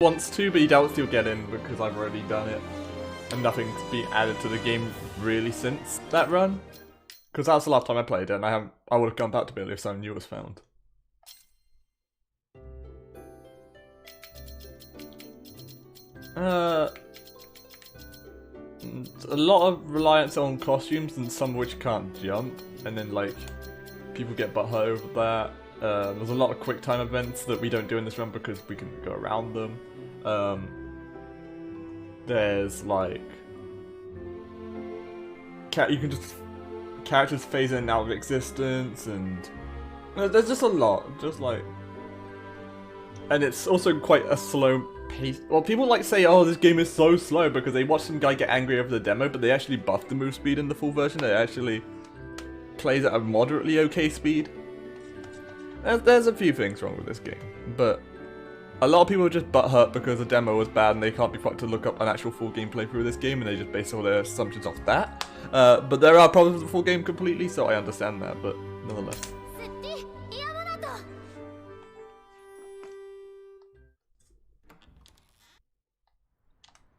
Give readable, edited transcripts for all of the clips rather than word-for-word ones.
wants to, but he doubts he'll get in because I've already done it. And nothing's been added to the game really since that run. Because that was the last time I played it, and I would have gone back to Billy if something new was found. A lot of reliance on costumes, and some of which can't jump, and then like people get butthurt over that. There's a lot of quick time events that we don't do in this run because we can go around them. There's like you can just characters phase in and out of existence, and there's just a lot, just like, and it's also quite a slow pace. Well, people like say, oh, this game is so slow because they watched some guy get angry over the demo, but they actually buffed the move speed in the full version. It actually plays at a moderately okay speed. There's a few things wrong with this game, but a lot of people are just butthurt because the demo was bad and they can't be fucked to look up an actual full game playthrough of this game, and they just base all their assumptions off that. But there are problems with the full game completely, so I understand that, but nonetheless.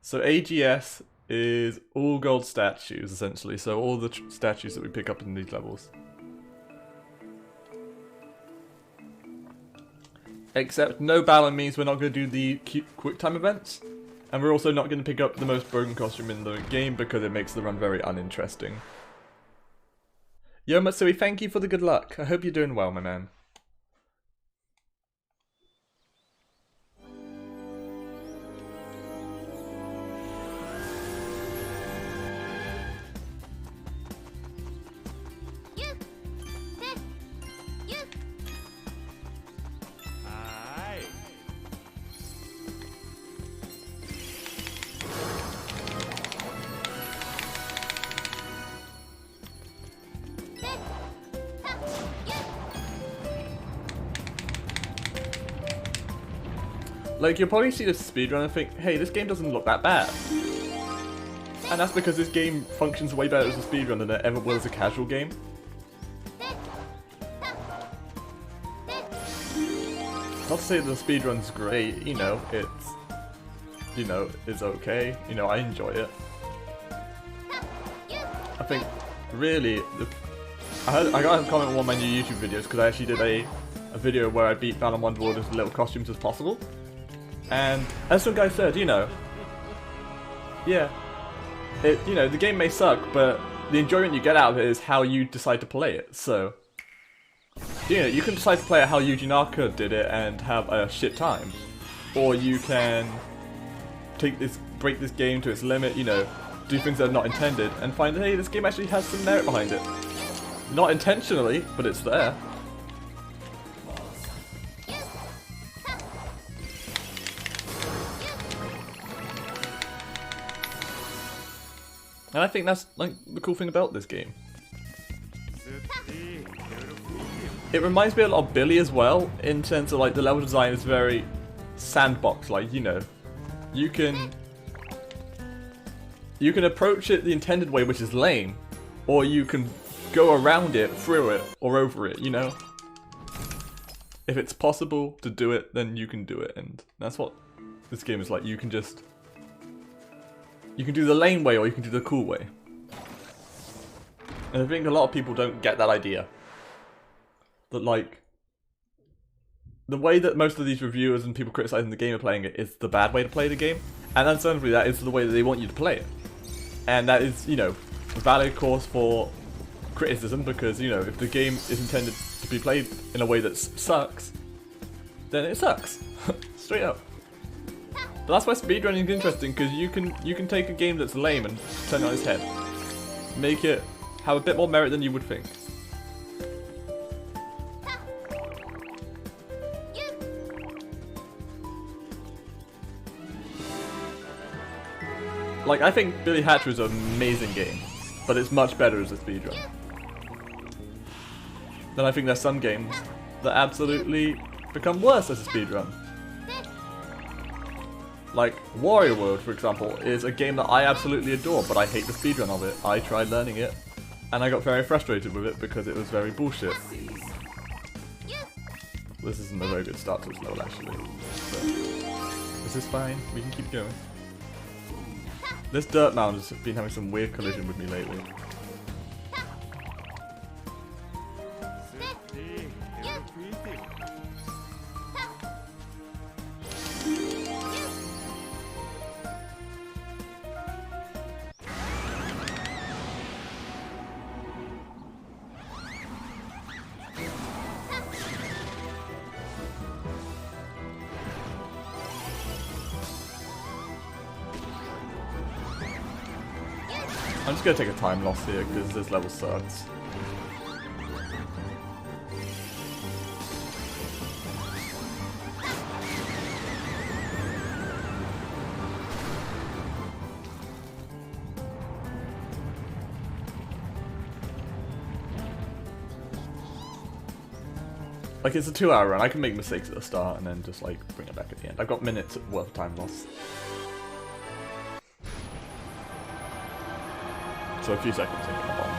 So AGS is all gold statues, essentially, so all the statues that we pick up in these levels. Except no Balan means we're not going to do the quick time events. And we're also not going to pick up the most broken costume in the game because it makes the run very uninteresting. Yo Matsui, thank you for the good luck. I hope you're doing well, my man. Like, you'll probably see this speedrun and think, hey, this game doesn't look that bad. And that's because this game functions way better as a speedrun than it ever will as a casual game. Not to say that the speedrun's great, you know, it's okay, you know, I enjoy it. I think, really, I got a comment on one of my new YouTube videos because I actually did a video where I beat Balan Wonderworld as little costumes as possible. And as some guy said, you know, yeah, the game may suck, but the enjoyment you get out of it is how you decide to play it. So, you know, you can decide to play it how Yuji Naka did it and have a shit time, or you can break this game to its limit, you know, do things that are not intended, and find that, hey, this game actually has some merit behind it. Not intentionally, but it's there. And I think that's like the cool thing about this game. It reminds me a lot of Billy as well, in terms of like the level design is very sandbox, like, you know, you can approach it the intended way, which is lame, or you can go around it, through it, or over it, you know? If it's possible to do it, then you can do it, and that's what this game is like. You can do the lame way, or you can do the cool way. And I think a lot of people don't get that idea. That, like, the way that most of these reviewers and people criticizing the game are playing it is the bad way to play the game. And understandably, that is the way that they want you to play it. And that is, you know, a valid cause for criticism, because, you know, if the game is intended to be played in a way that sucks, then it sucks. Straight up. But that's why speedrunning is interesting, because you can take a game that's lame and turn it on its head. Make it have a bit more merit than you would think. Like, I think Billy Hatcher is an amazing game, but it's much better as a speedrun. Then I think there's some games that absolutely become worse as a speedrun. Like, Warrior World, for example, is a game that I absolutely adore, but I hate the speedrun of it. I tried learning it, and I got very frustrated with it because it was very bullshit. This isn't a very good start to this level, actually. So. Is this fine? We can keep going. This dirt mound has been having some weird collision with me lately. I'm just gonna take a time loss here because this level sucks. Like, it's a 2-hour run. I can make mistakes at the start and then just like bring it back at the end. I've got minutes worth of time loss. So a few seconds in the bottom.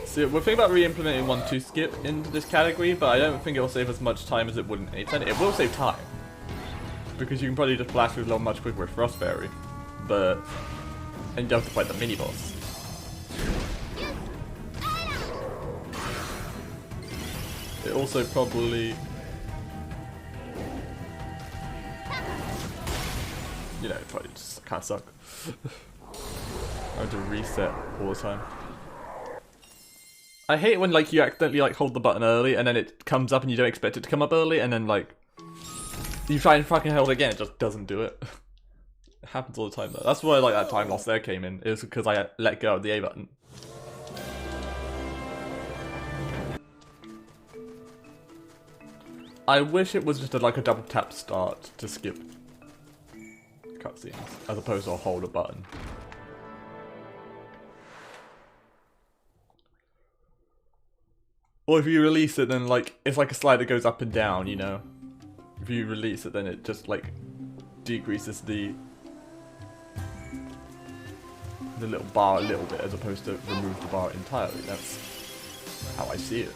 So we're thinking about re-implementing 1-2 skip into this category, but I don't think it will save as much time as it would in 8-10. It will save time, because you can probably just blast through the level much quicker with Frost Fairy, but and you don't have to fight the mini boss. It also probably, you know, probably just kind of suck. I have to reset all the time. I hate when like you accidentally like hold the button early and then it comes up and you don't expect it to come up early and then like you try and fucking hold it again, it just doesn't do it. It happens all the time though. That's why like that time loss there came in. It was because I let go of the A button. I wish it was just like a double tap start to skip cutscenes, as opposed to a hold a button. Or if you release it, then like it's like a slide that goes up and down, you know. If you release it, then it just like decreases the little bar a little bit, as opposed to remove the bar entirely. That's how I see it.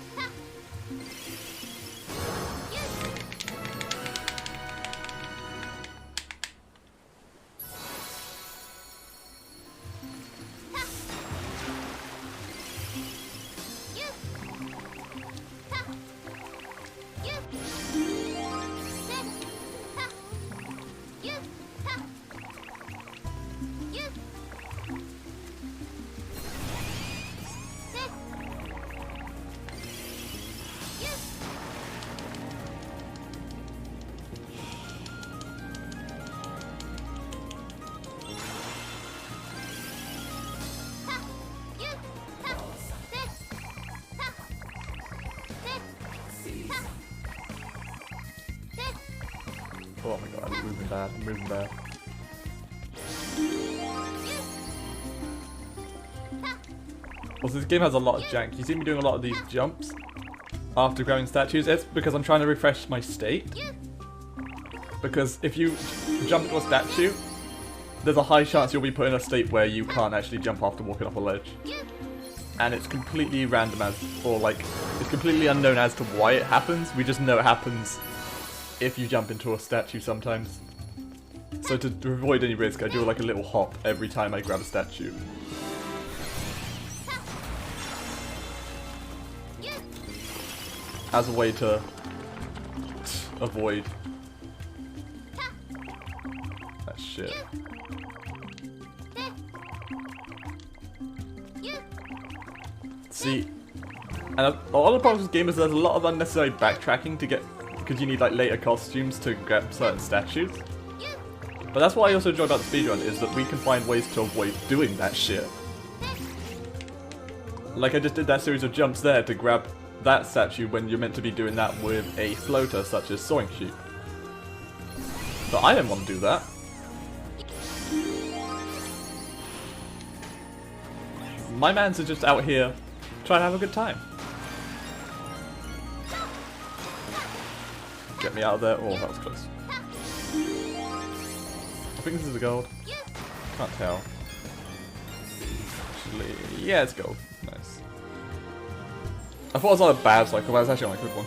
Oh my god, I'm moving bad, I'm moving bad. Also, this game has a lot of jank. You see me doing a lot of these jumps after grabbing statues. It's because I'm trying to refresh my state. Because if you jump into a statue, there's a high chance you'll be put in a state where you can't actually jump after walking off a ledge. And it's completely random as, or like, it's completely unknown as to why it happens. We just know it happens if you jump into a statue sometimes. So to avoid any risk, I do like a little hop every time I grab a statue. As a way to avoid that shit. See, and a lot of the problems with this game is there's a lot of unnecessary backtracking to get, because you need like later costumes to grab certain statues. But that's what I also enjoy about the speedrun, is that we can find ways to avoid doing that shit. Like I just did that series of jumps there to grab that statue when you're meant to be doing that with a floater such as Soaring Sheep. But I didn't want to do that. My mans are just out here trying to have a good time. Get me out of there. Oh, that was close. I think this is a gold. Can't tell. Actually, yeah, it's gold. Nice. I thought it was on a bad cycle, but it's actually on a good one.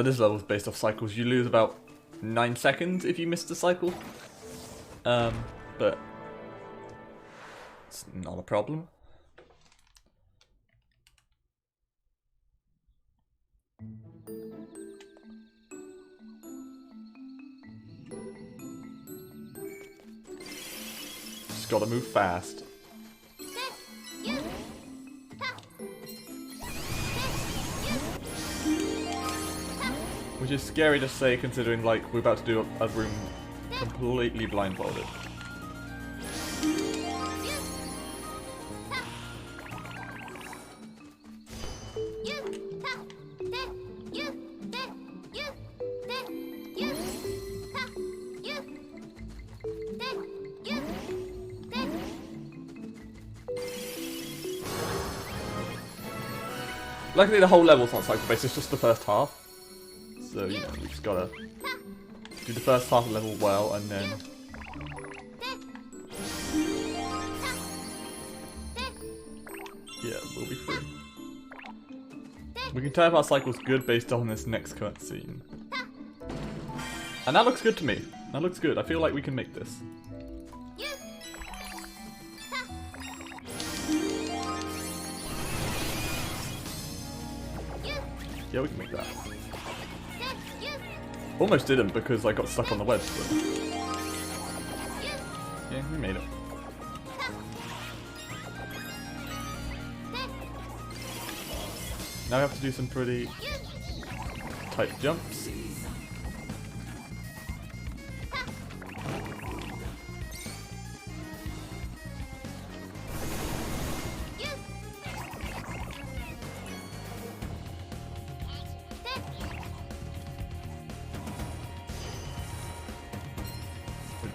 This level is based off cycles. You lose about 9 seconds if you miss the cycle. But it's not a problem. Just gotta move fast. Which is scary to say considering like we're about to do a room completely blindfolded. Luckily the whole level's not cycle based, it's just the first half. So, you know, we just gotta do the first half of the level well, and then... yeah, we'll be free. We can tell if our cycle's good based on this next cutscene. And that looks good to me. That looks good. I feel like we can make this. Yeah, we can make that. Almost didn't because I got stuck on the wedge, but... yeah, we made it. Now we have to do some pretty tight jumps.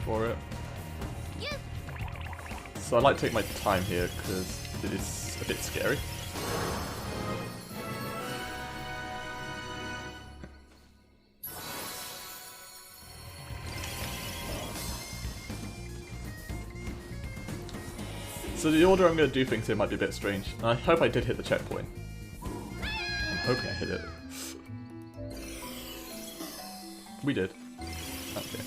For it. So I like to take my time here because it is a bit scary. So the order I'm going to do things here might be a bit strange. And I hope I did hit the checkpoint. I'm hoping I hit it. We did. Okay.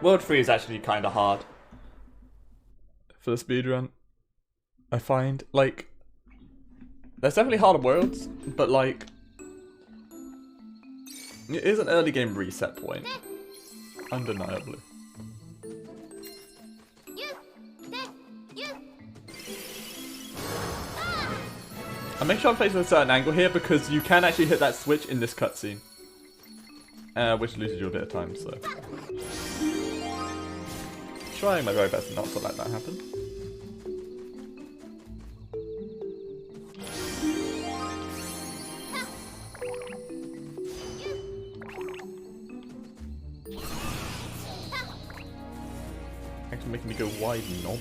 World 3 is actually kind of hard for the speedrun. I find, like, there's definitely harder worlds, but like, it is an early game reset point, undeniably. I make sure I'm facing a certain angle here because you can actually hit that switch in this cutscene, which loses you a bit of time, so. Trying my very best not to let that happen. Actually making me go wide, knob.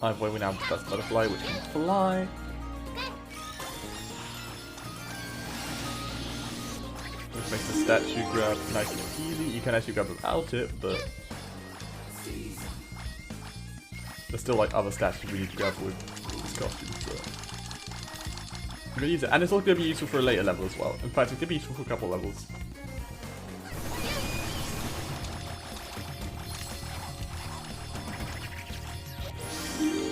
Either way, we now have the first butterfly, which can fly. Which makes the statue grab nice and easy. You can actually grab without it, but there's still like other statues we need to grab with this costume, so I'm gonna use it. And it's also gonna be useful for a later level as well. In fact, it's gonna be useful for a couple levels.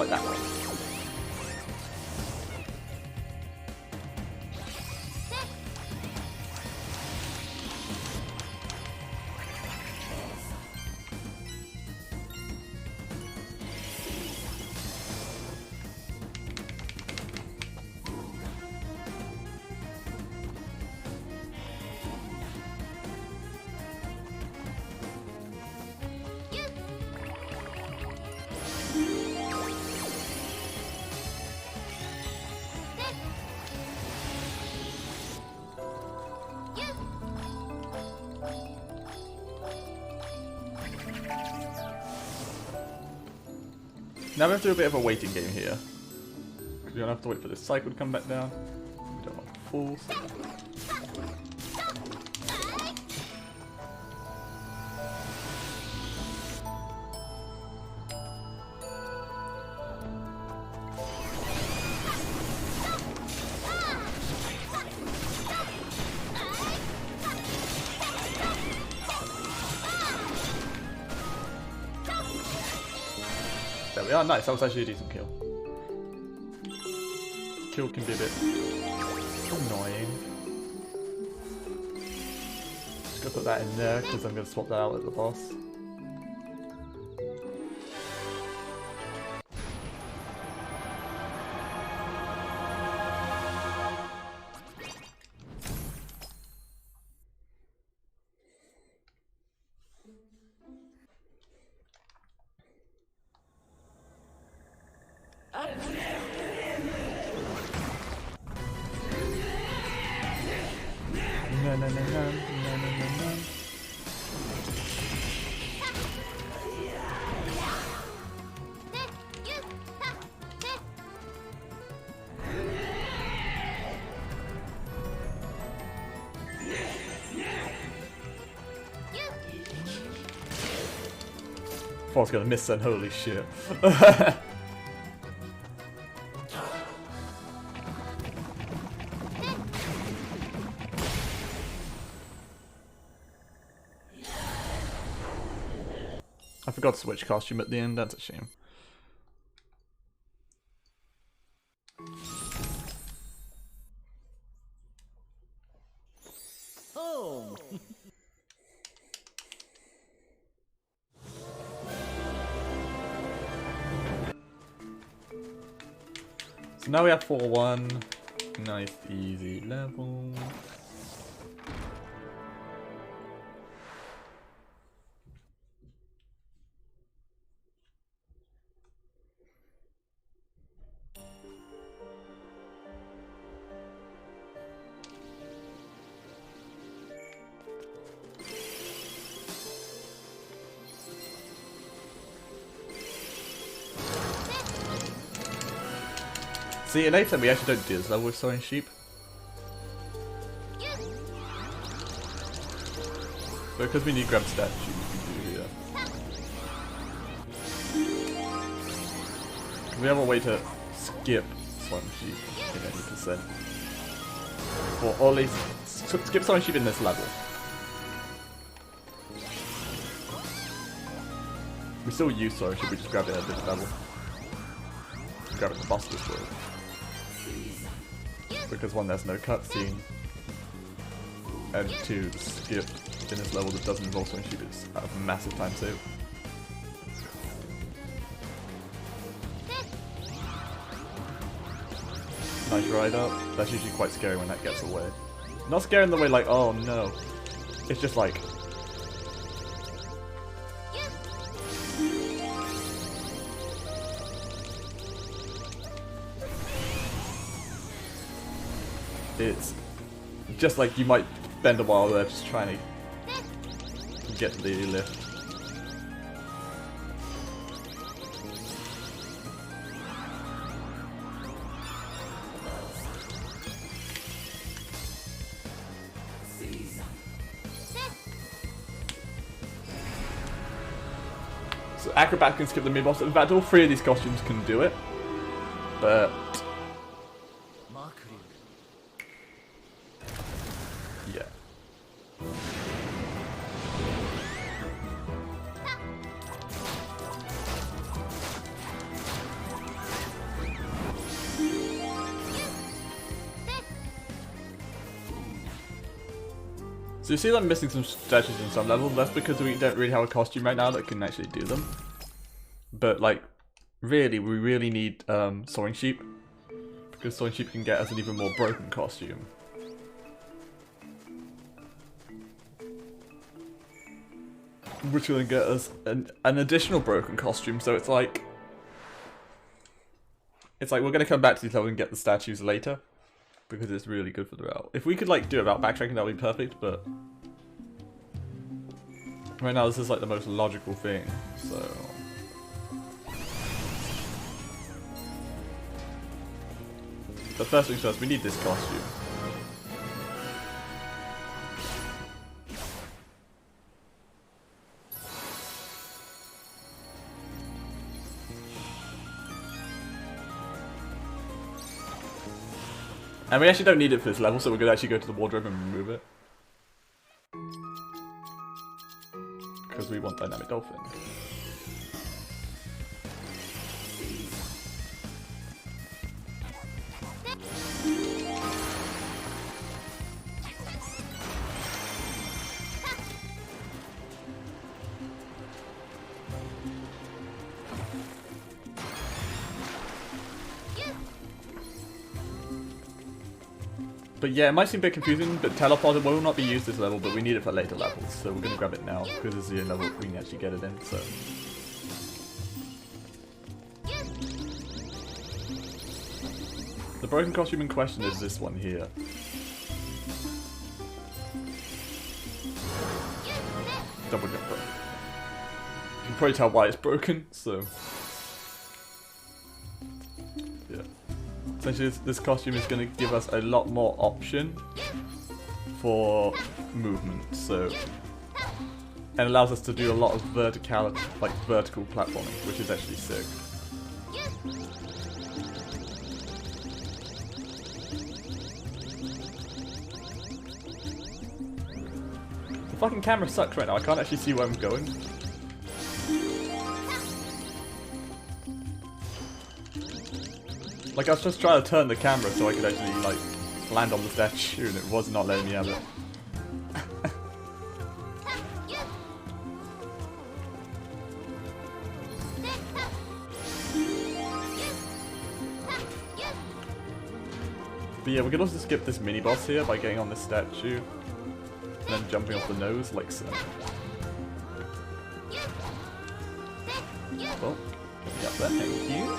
like that one. Now we have to do a bit of a waiting game here. We don't have to wait for this cycle to come back down. We don't want fools. There we are, nice, that was actually a decent kill. Kill can be a bit annoying. Just gonna put that in there because I'm gonna swap that out with the boss. No, no, no, no, no, no, no, no. I was gonna miss then, holy shit. I forgot to switch costume at the end, that's a shame. Oh. So now we have 4-1. Nice, easy level. See, in 8th we actually don't do this level with sewing sheep. But because we need grab statue, we can do here. We have a way to skip sewing sheep in any percent. Or at least skip sewing sheep in this level. We still use sewing sheep, we just grab it at a different level. Grab it the boss destroyed. Because one, there's no cutscene, and two, the skip in this level that doesn't involve sewing sheep is a massive time save. Nice ride up. That's usually quite scary when that gets away. Not scary in the way like, oh no. It's just like, it's just like you might spend a while there just trying to get the lift. So Acrobat can skip the mid-boss. In fact, all three of these costumes can do it, but yeah. So you see I'm missing some statues in some levels. That's because we don't really have a costume right now that can actually do them. But like, really, we really need Soaring Sheep. Because Soaring Sheep can get us an even more broken costume. Which will get us an additional broken costume, so it's like we're going to come back to these levels and get the statues later. Because it's really good for the route. If we could like do it without backtracking, that would be perfect, but right now this is like the most logical thing, so... But first things first, we need this costume. And we actually don't need it for this level, so we're going to actually go to the wardrobe and remove it. Because we want Dynamic Dolphin. But yeah, it might seem a bit confusing, but Teleporter will not be used this level, but we need it for later levels, so we're going to grab it now, because this is the only level we can actually get it in, so... The broken costume in question is this one here. Double jump up. You can probably tell why it's broken, so... Yeah. Essentially, this costume is going to give us a lot more option for movement, so... And allows us to do a lot of vertical platforming, which is actually sick. The fucking camera sucks right now, I can't actually see where I'm going. Like, I was just trying to turn the camera so I could actually, like, land on the statue, and it was not letting me have it. But yeah, we can also skip this mini-boss here by getting on this statue, and then jumping off the nose, like so. Well, get up there, thank you.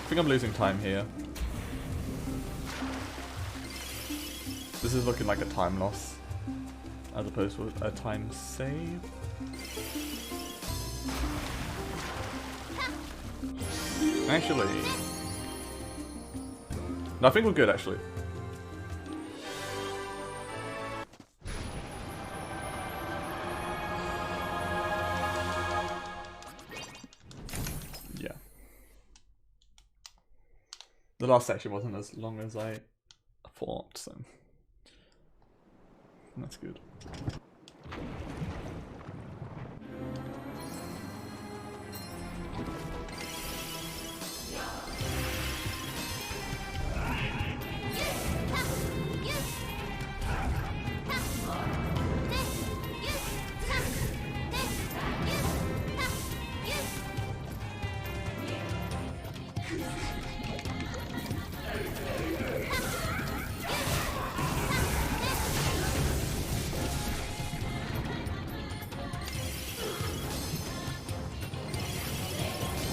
I think I'm losing time here. This is looking like a time loss, as opposed to a time save. Actually... No, I think we're good, actually. Yeah. The last section wasn't as long as I thought, so... That's good.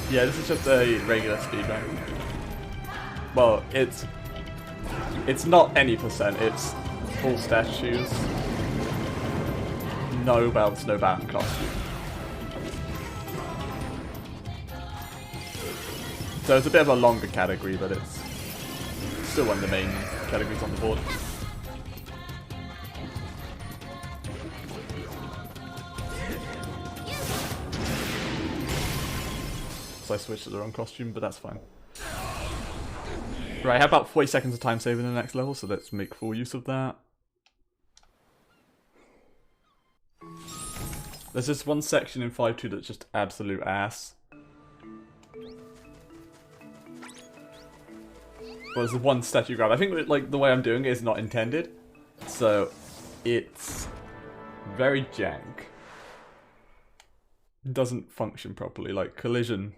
Yeah, this is just a regular speedrun. Well, it's not any percent, it's full statues. No belts, no Balan Costume. So it's a bit of a longer category, but it's still one of the main categories on the board. So I switched to the wrong costume, but that's fine. Right, I have about 40 seconds of time save in the next level, so let's make full use of that. There's this one section in 5.2 that's just absolute ass. there's one statue grab. I think like the way I'm doing it is not intended, so it's very jank. It doesn't function properly. Like collision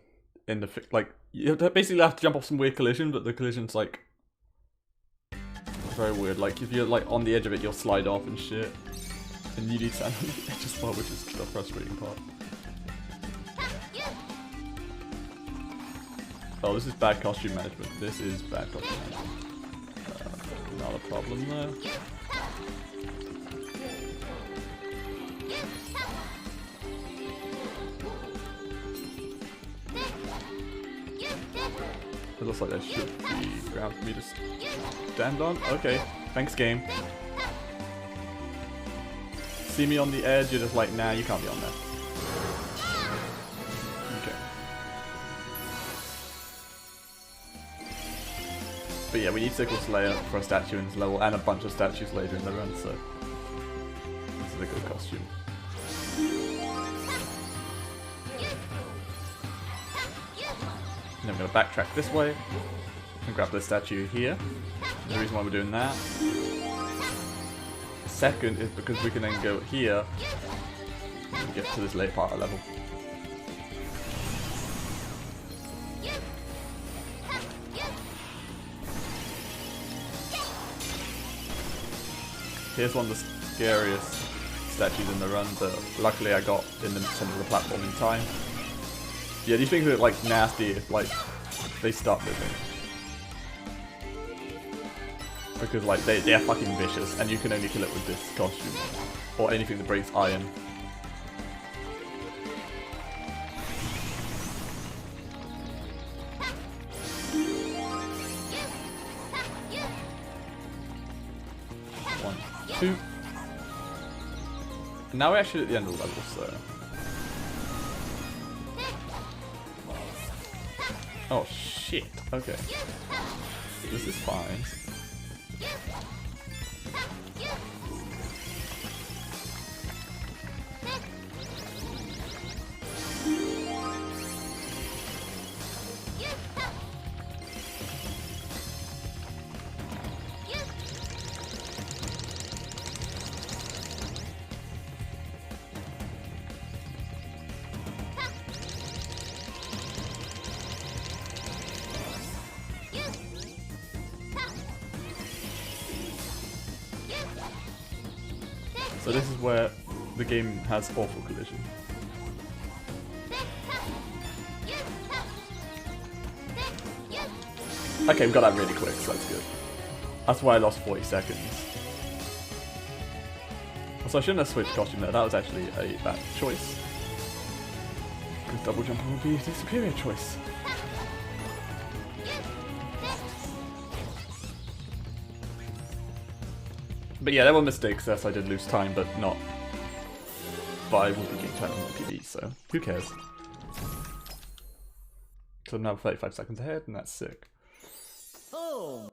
in the like you basically have to jump off some weird collision, but the collision's like very weird. Like if you're like on the edge of it, you'll slide off and shit, and you need to stand on the edge as well, which is the frustrating part. Oh, this is bad costume management. This is bad costume management. Not a problem though. It looks like there should be ground for me to stand on. Okay, thanks game. See me on the edge, you're just like, nah, you can't be on there. Okay. But yeah, we need Sickle Slayer for a statue in this level, and a bunch of statues later in the run, so this is a good costume. And I'm going to backtrack this way and grab this statue here. And the reason why we're doing that, second, is because we can then go here and get to this late part of the level. Here's one of the scariest statues in the run, but luckily I got in the center of the platform in time. Yeah, these things are like nasty if like they start moving. Because like they're fucking vicious, and you can only kill it with this costume. Or anything that breaks iron. One, two. And now we're actually at the end of the level, so. Oh shit, okay. This is fine. So this is where the game has awful collision. Okay, we got that really quick, so that's good. That's why I lost 40 seconds. So I shouldn't have switched costume there, that was actually a bad choice. Because double jumping would be the superior choice. But yeah, there were mistakes there, so I did lose time, but not by whooping game time on PB, so who cares? So I'm now 35 seconds ahead, and that's sick. Oh.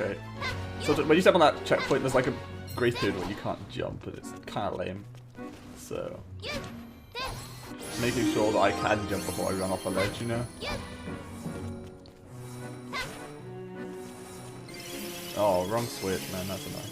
Okay. So when you step on that checkpoint, there's like a grace period where you can't jump, and it's kind of lame. So making sure that I can jump before I run off a ledge, you know? Oh, wrong switch, man, that's annoying.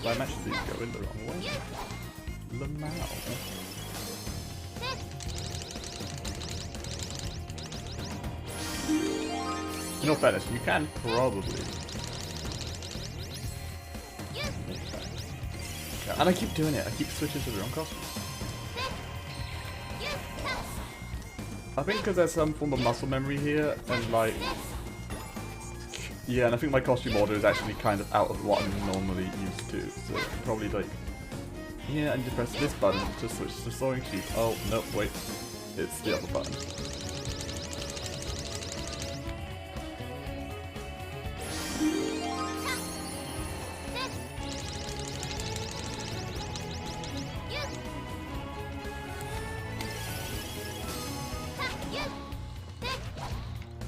My matches these go in the wrong way. Lamau. In all fairness, you can probably. Okay. And I keep doing it. I keep switching to the wrong costume. I think because there's some form of muscle memory here, and like, yeah, and I think my costume order is actually kind of out of what I'm normally used to, so probably like, yeah, I need to press this button to switch to soaring sheep. Oh, no, wait, it's the other button.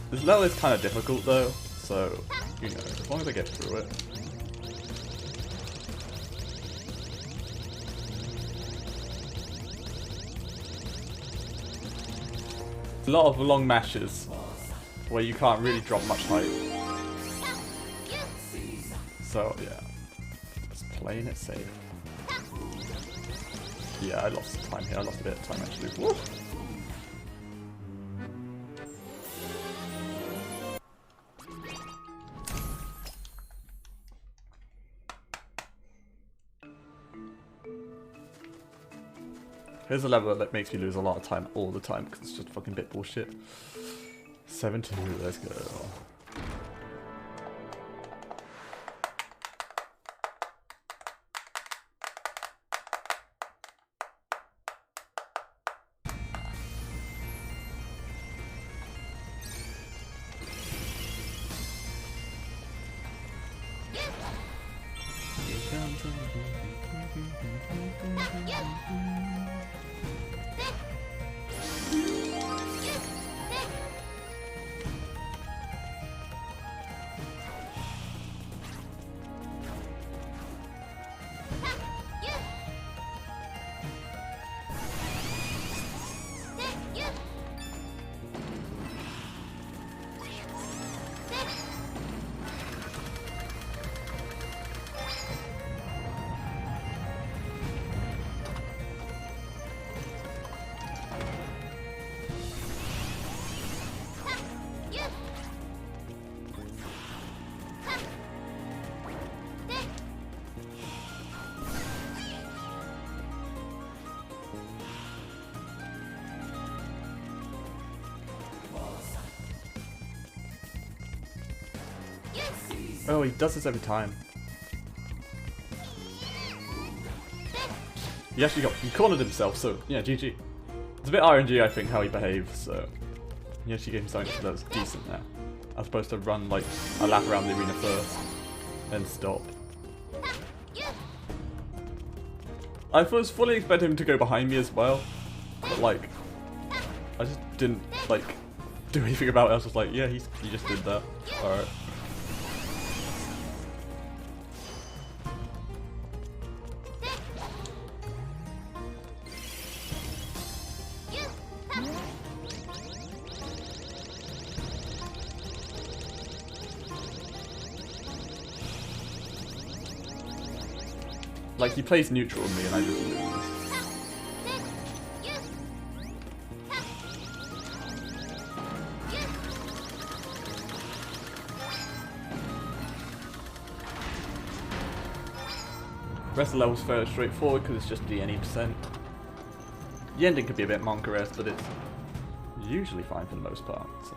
This level is kind of difficult though, so, you know, as long as I get through it. A lot of long mashes where you can't really drop much height. So, yeah, just playing it safe. Yeah, I lost time here, I lost a bit of time actually. Woo! Here's a level that makes me lose a lot of time all the time because it's just fucking bit bullshit. 7-2, let's go. Oh, he does this every time. He cornered himself, so yeah, GG. It's a bit RNG, I think, how he behaves, so he actually gave him something that's decent now. As opposed to run like a lap around the arena first, then stop. I was fully expecting him to go behind me as well, but like, I just didn't like do anything about it. I was just like, yeah, he just did that. Alright. Like, he plays neutral with me and I just lose. The rest of the level's fairly straightforward because it's just the any percent. The ending could be a bit monk-esque, but it's usually fine for the most part. So.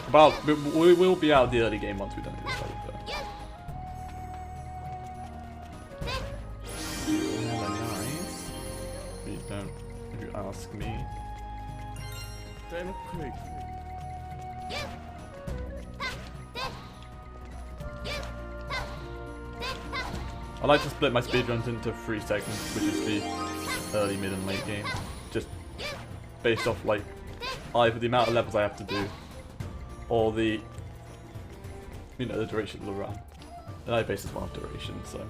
Well, we will be out of the early game once we've done this level, though. Hella nice. Please don't, if you ask me. Damn quick. I like to split my speedruns into 3 segments, which is the early, mid, and late game. Just based off like either the amount of levels I have to do, or the the duration of the run. And I base this one off duration, so.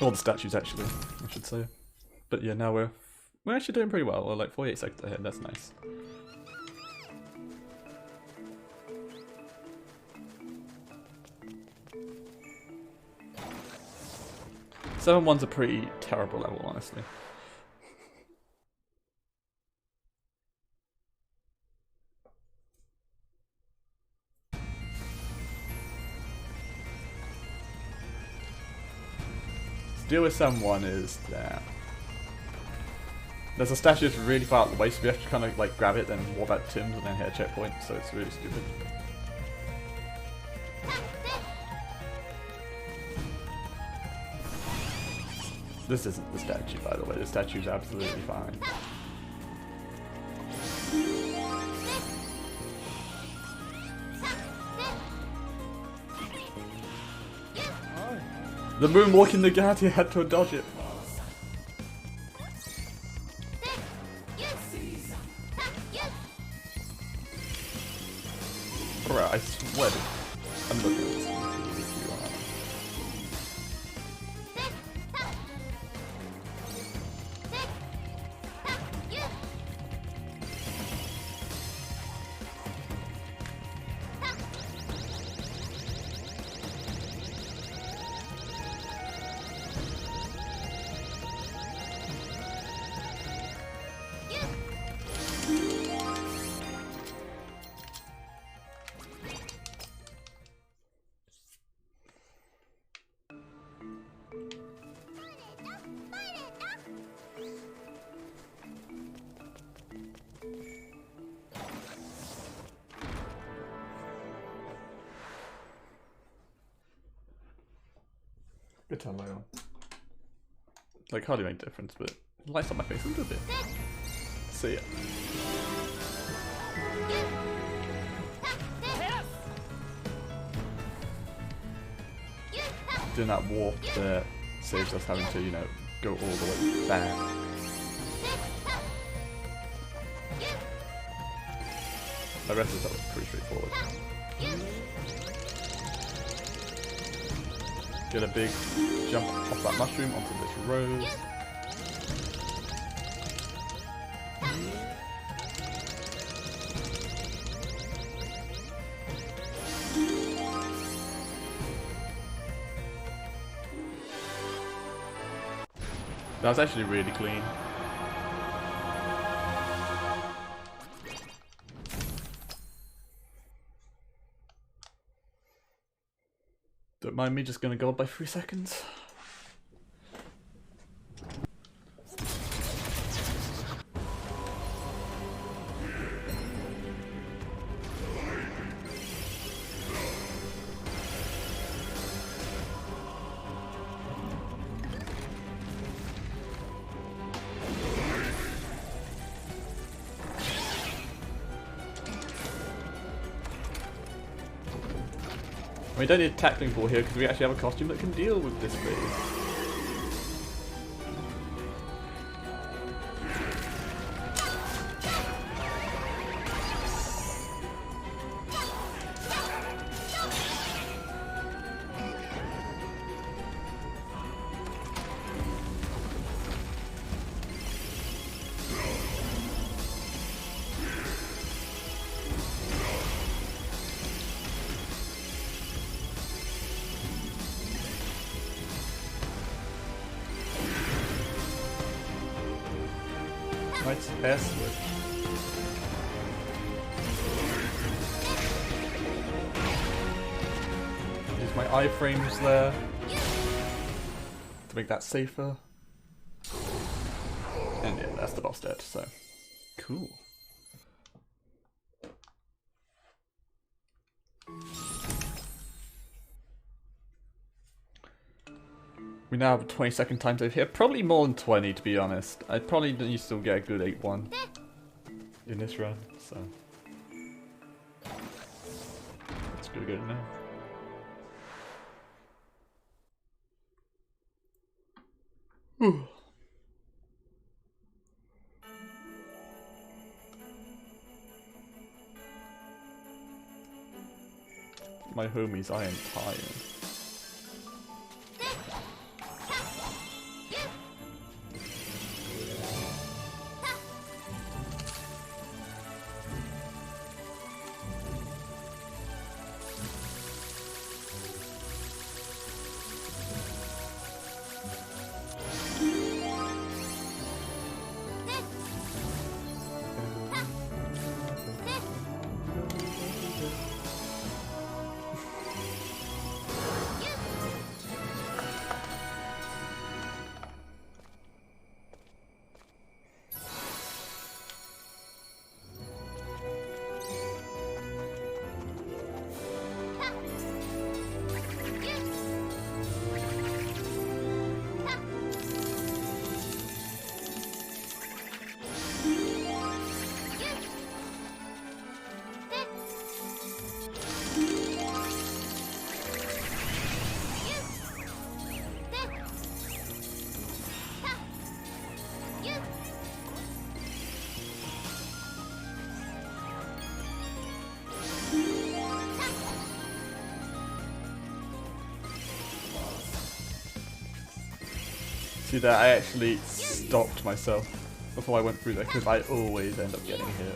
All the statues actually, I should say. But yeah, now we're actually doing pretty well. We're like 48 seconds ahead, that's nice. Seven one's a pretty terrible level, honestly. To deal with 7-1 is that there's a statue that's really far out of the way, so we have to kind of like grab it, then walk back to Tim's, and then hit a checkpoint, so it's really stupid. This isn't the statue, by the way. The statue's absolutely fine. The moonwalking Nagati had to dodge it. Bro, I swear I'm looking at this. Good time, Lyle. Like, hardly make a difference, but it lights up my face a little bit. See ya. Doing that warp there saves us having to, go all the way back. The rest of that was pretty straightforward. Get a big jump off that mushroom onto this rose. That was actually really clean. Don't mind me just gonna go up by 3 seconds. We don't need a tackling ball here because we actually have a costume that can deal with this phase. Nice air switch. Use my iframes there to make that safer. And yeah, that's the boss dead, so cool. We now have a 20-second time save here. Probably more than 20, to be honest. I probably need to still get a good 8-1 in this run, so let's go get it now. My homies, I am tired. See that I actually stopped myself before I went through there because I always end up getting hit.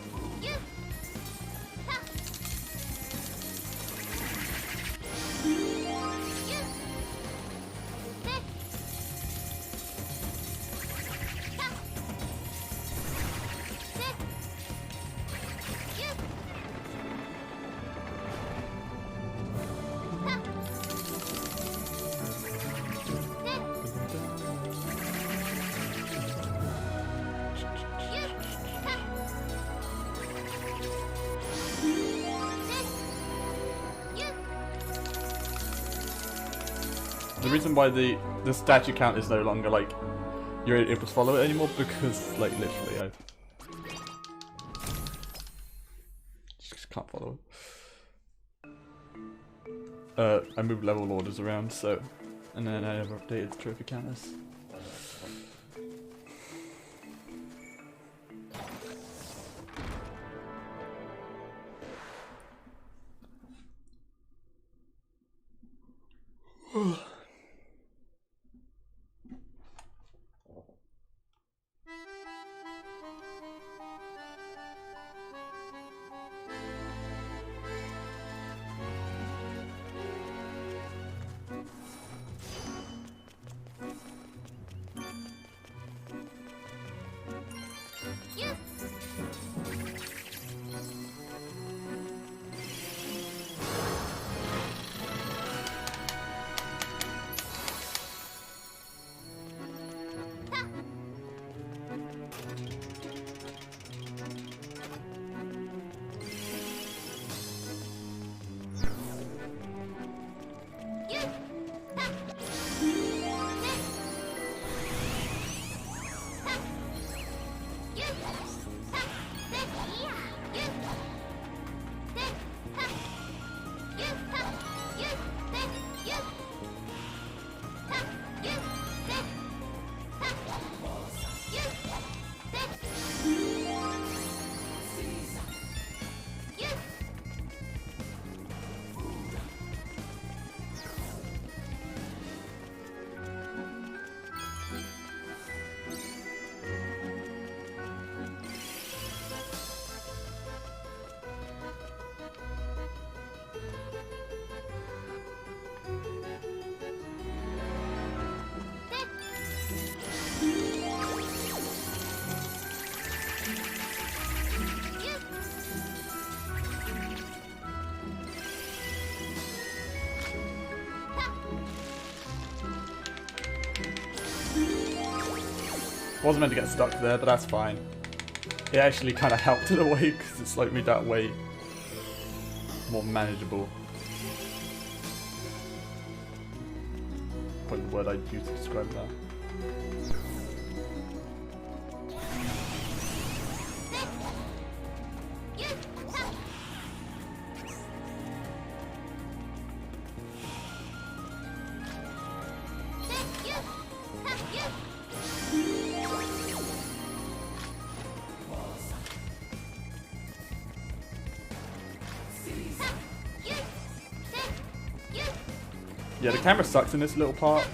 The reason why the statue count is no longer like you're able to follow it anymore because like literally I just can't follow it. I moved level orders around, so and then I never updated the trophy counters. Wasn't meant to get stuck there, but that's fine. It actually kind of helped in a way because it's like made that way more manageable. What word I'd use to describe that. Yeah, the camera sucks in this little part.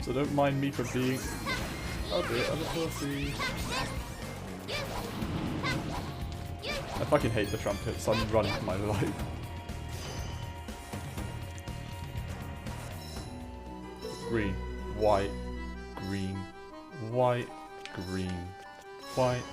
So don't mind me for being a bit of a pussy. I fucking hate the trumpet, so I'm running for my life. Green, white, green, white, green, white.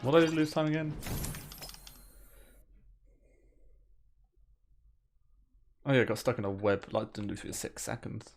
What did I lose time again? Oh yeah, I got stuck in a web, like didn't do it for 6 seconds.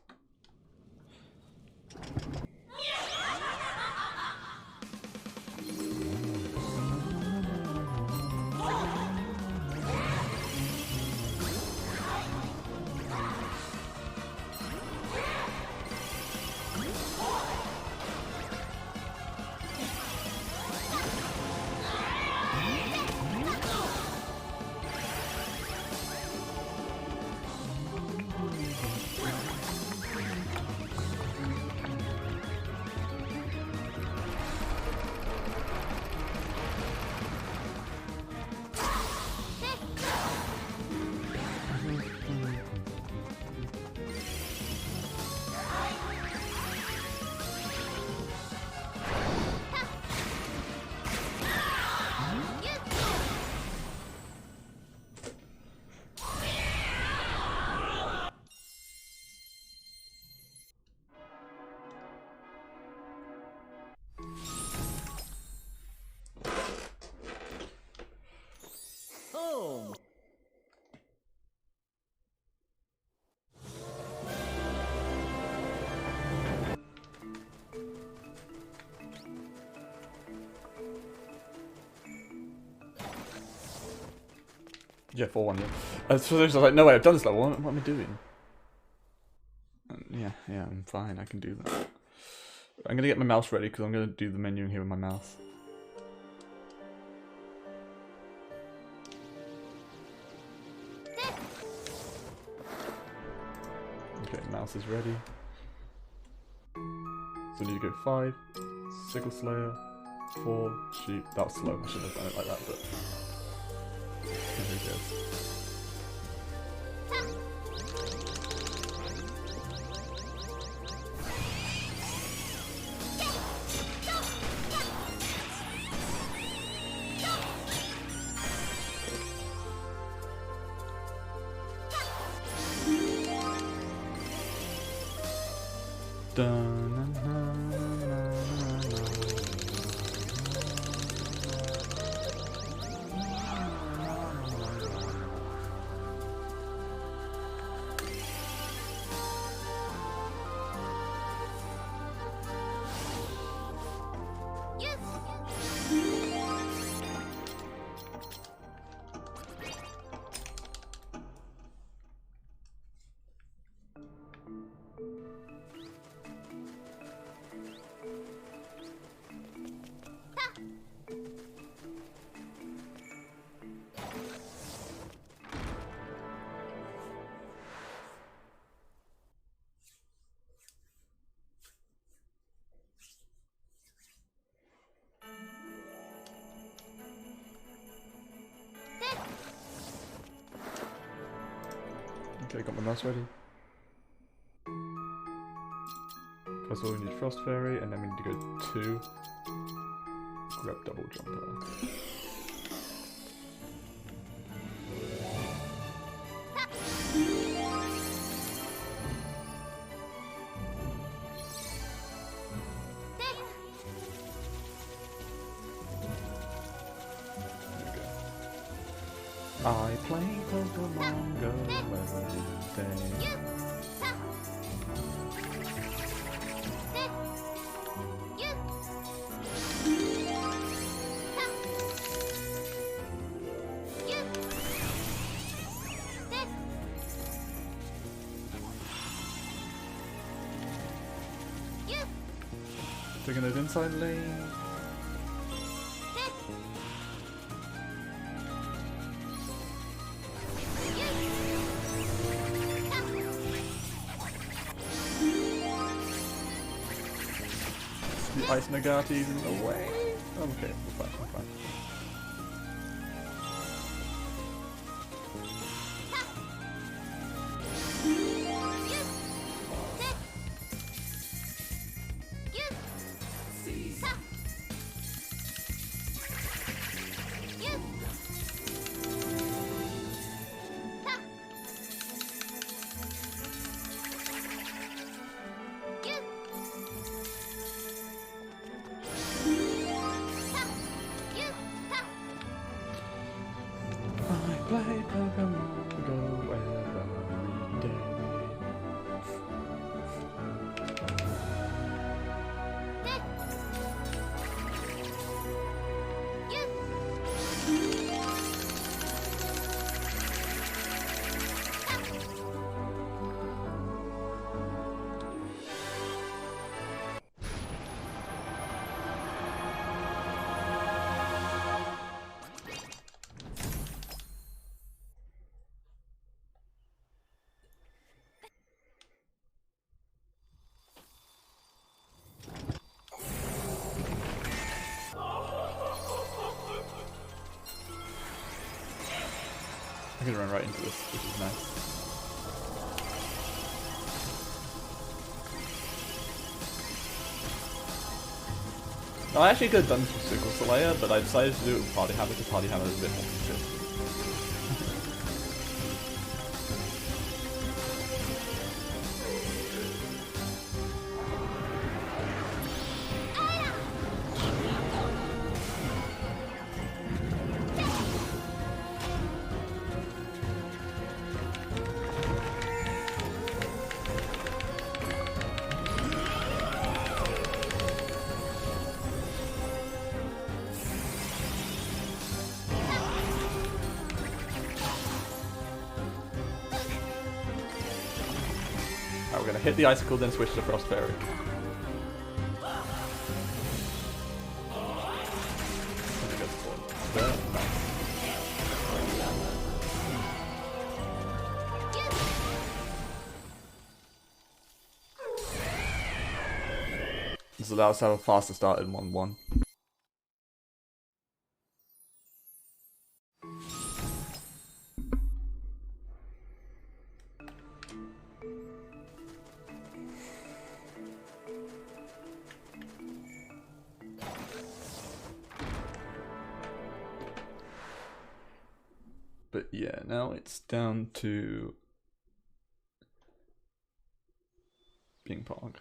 Yeah, 4-1, yeah. So I was like, no way, I've done this level, what am I doing? Yeah, I'm fine, I can do that. I'm gonna get my mouse ready, because I'm gonna do the menuing here with my mouse. Okay, mouse is ready. So we need to go 5, Sickle Slayer, 4, Sheep. That was slow, I should have done it like that, but... There we go. Okay, got my mouse ready. First of all, we need Frost Fairy, and then we need to go 2. Grab double jumper. I play Pokemon Go every day. Jumping in those inside lanes. The ice Nagati's in the way. Okay, we're fine, we're fine. Play Pokemon Go every day. I can run right into this, which is nice. No, I actually could have done this with Sickle Slayer, but I decided to do it with Party Hammer because Party Hammer is a bit more consistent. We're gonna hit the icicle, then switch to Frost Fairy. This allows us to have a faster start in 1-1. But yeah, now it's down to ping pong.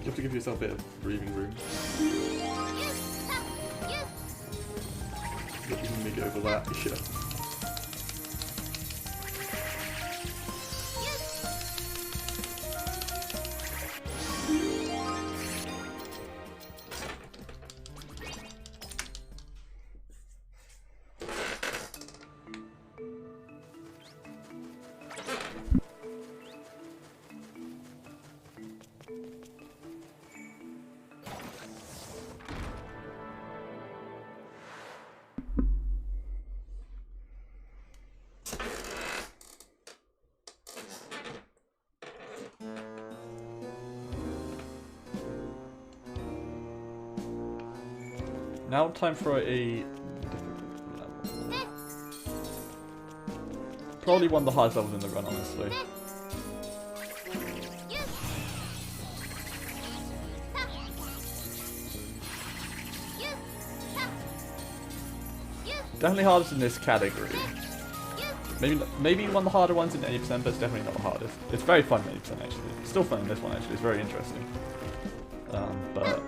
have to give yourself a bit of breathing room. Let me get over that. Yeah. Now time for a difficult level. Probably one of the hardest levels in the run, honestly. Definitely hardest in this category. Maybe one of the harder ones in 80%, but it's definitely not the hardest. It's very fun in 80% actually. It's still fun in this one actually. It's very interesting. But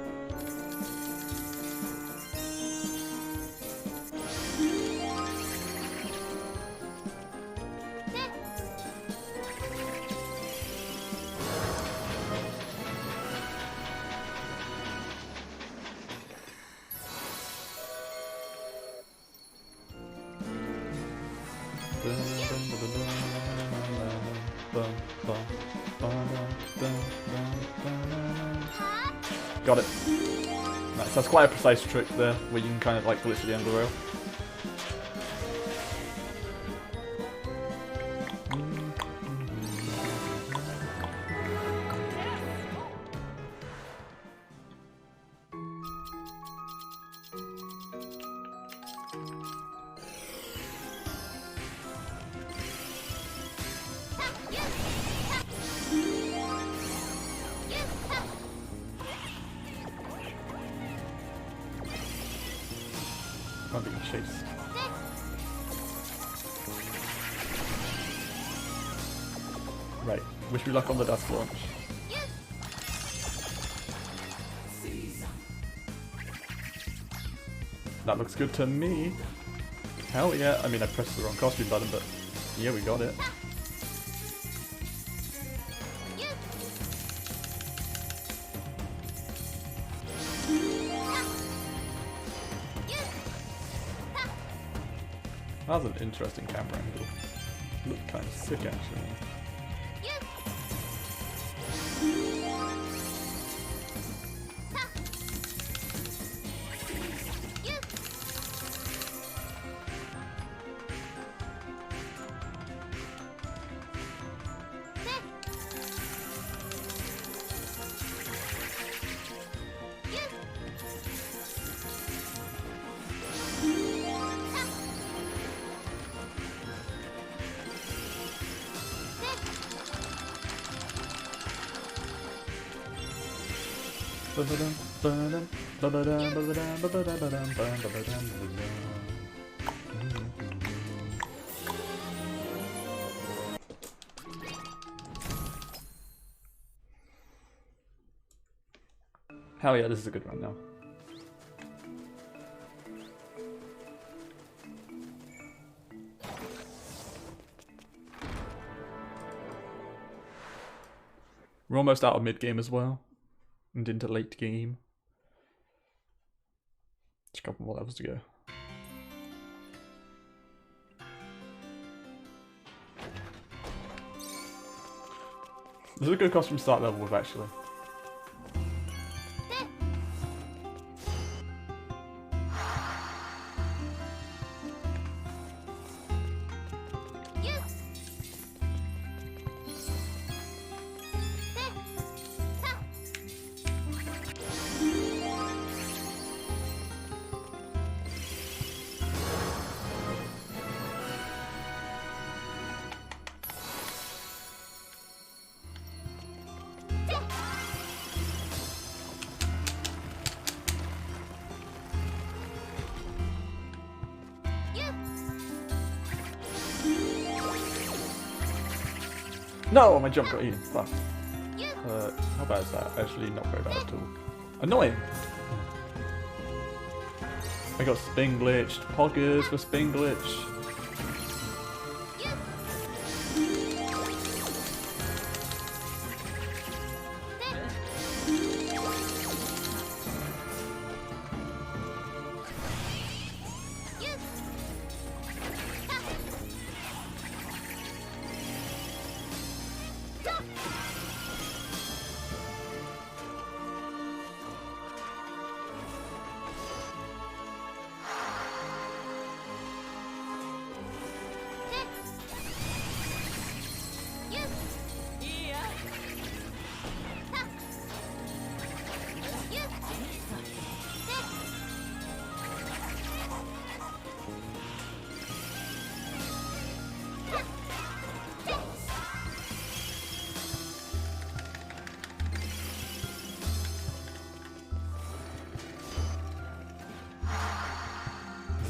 got it. Nice, that's quite a precise trick there, where you can kind of like glitch to the end of the rail. I'm being chased. Right, wish me luck on the dust launch. That looks good to me. Hell yeah, I mean I pressed the wrong costume button, but yeah, we got it. That was an interesting camera angle. Looked kind of sick actually. Hell yeah, this is a good run now. We're almost out of mid-game as well. And into late game. Just a couple more levels to go. This is a good costume start level with actually. No, my jump got eaten. Fuck. How bad is that? Actually, not very bad at all. Annoying! I got spin glitched. Poggers for spin glitch.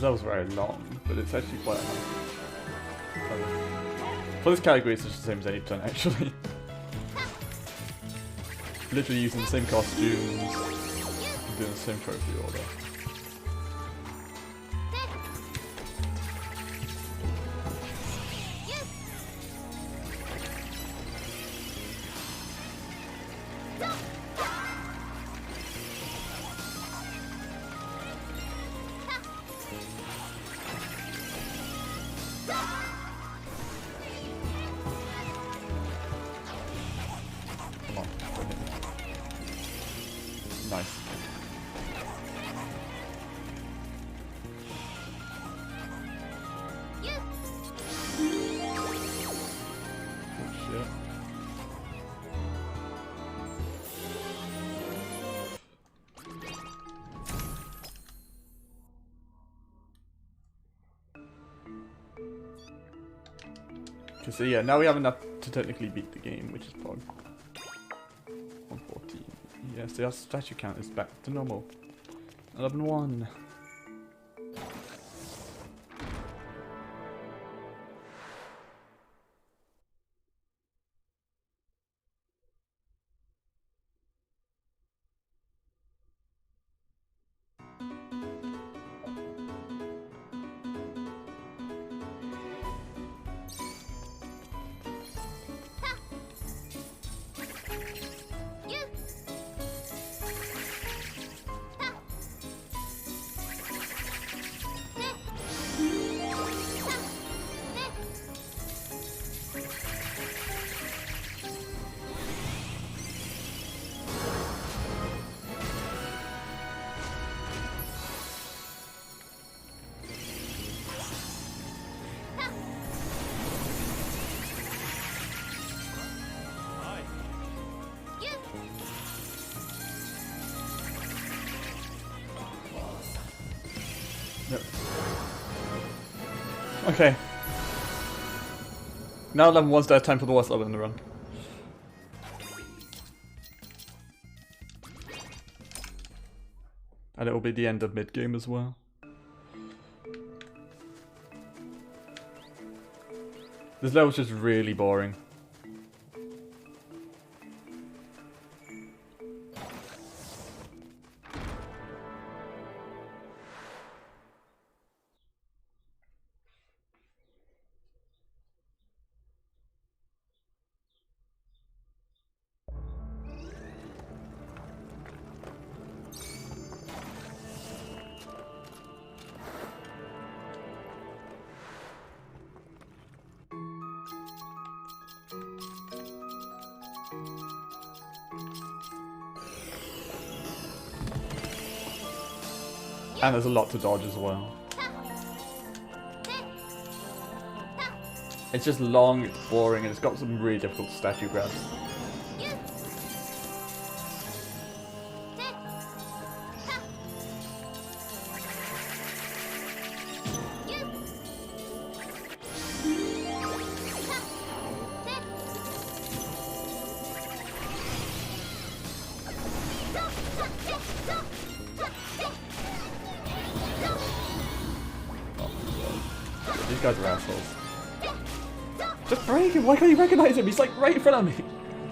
That was very long, but it's actually quite long. For this category, it's just the same as 80% actually. Literally using the same costumes, and doing the same trophy order. Nice. Oh shit. Okay, so yeah, now we have enough to technically beat the game, which is fun. 114. Yes, the statue count is back to normal. 11-1. Yep. Okay. Now 11-1's there, time for the worst level in the run. And it will be the end of mid-game as well. This level's just really boring. And there's a lot to dodge as well. It's just long, it's boring, and it's got some really difficult statue grabs. These guys are assholes. Just break him! Why can't you recognize him? He's like right in front of me!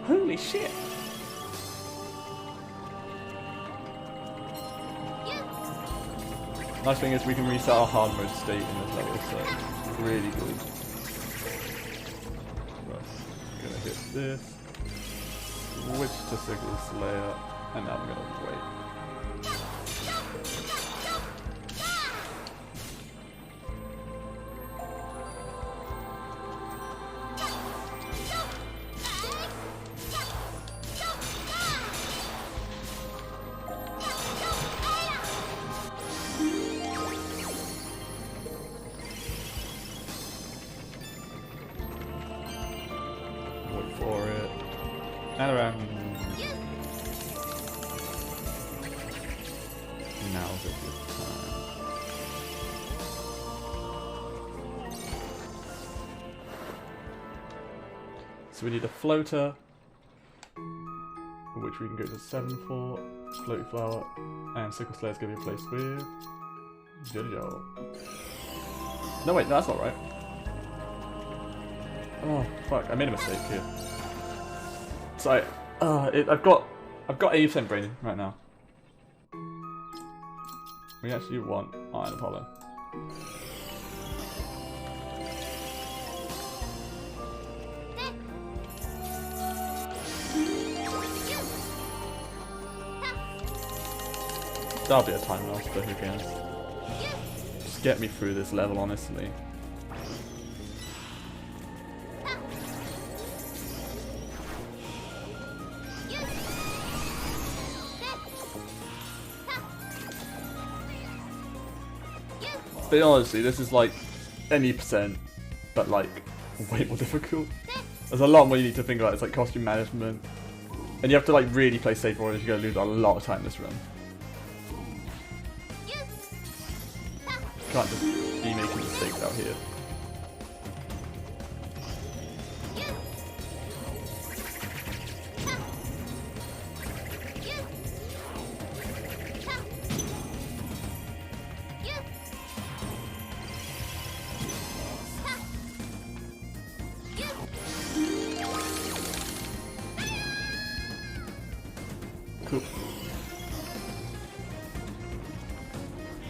Holy shit! Nice thing is we can reset our hard mode state in this level, so it's really good. Right, gonna hit this, switch to Sickle Slayer, and now I'm gonna wait. For it. And around. Now's a good time. So we need a floater, which we can go to 7 for. Floaty flower, and Sickle Slayer's gonna be replaced with Jojo. No wait, no, that's not right. Oh fuck! I made a mistake here. So I've got 80% brain right now. We actually want Iron Apollo. That'll be a time loss, but who cares? Just get me through this level, honestly. But honestly, this is like any percent, but like way more difficult. There's a lot more you need to think about. It's like costume management, and you have to like really play safe, or you're gonna lose a lot of time this run. Can't just be making mistakes out here. Cool.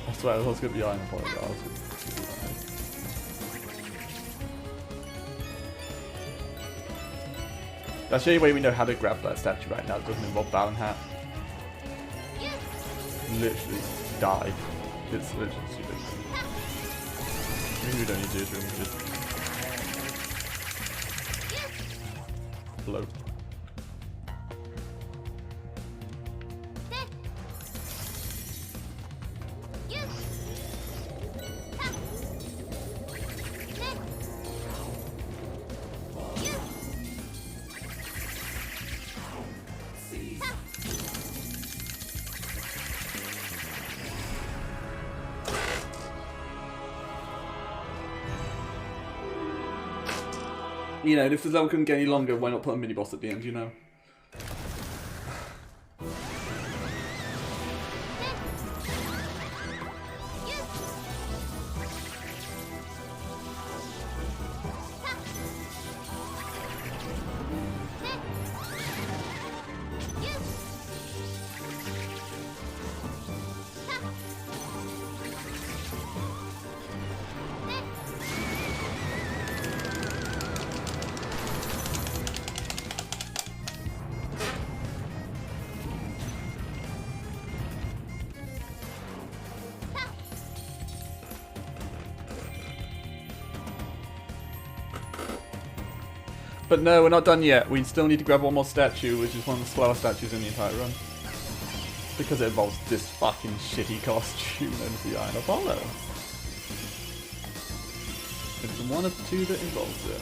I swear I was going to be Iron Apollo. That's the only way we know how to grab that statue right now. It doesn't involve Balan Hat. Literally die. It's literally stupid. Maybe we don't need to do this, we just float. You know, if this level couldn't get any longer, why not put a mini boss at the end, you know? But no, we're not done yet. We still need to grab one more statue, which is one of the slower statues in the entire run. Because it involves this fucking shitty costume and the Iron Apollo. It's one of two that involves it.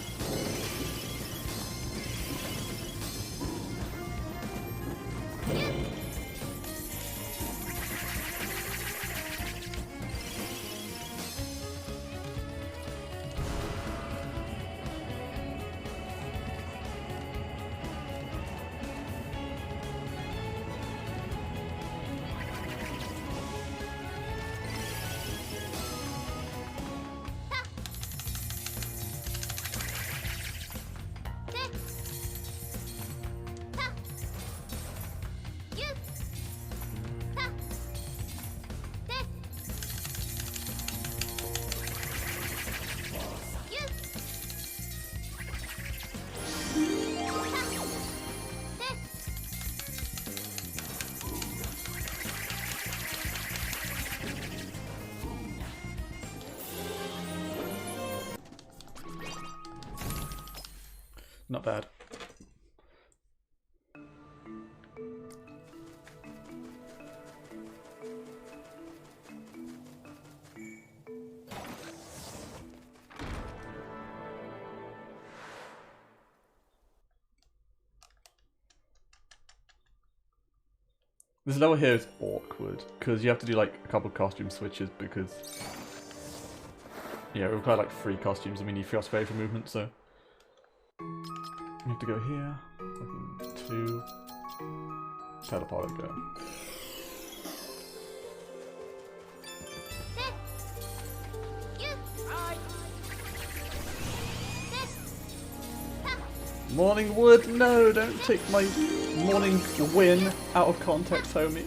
Not bad. This level here is awkward, because you have to do like a couple costume switches because... Yeah, it requires like 3 costumes and we need 3 space for movement, so... You have to go here, 2... Teleport, go. Morning wood, no, don't take my morning win out of context, homie.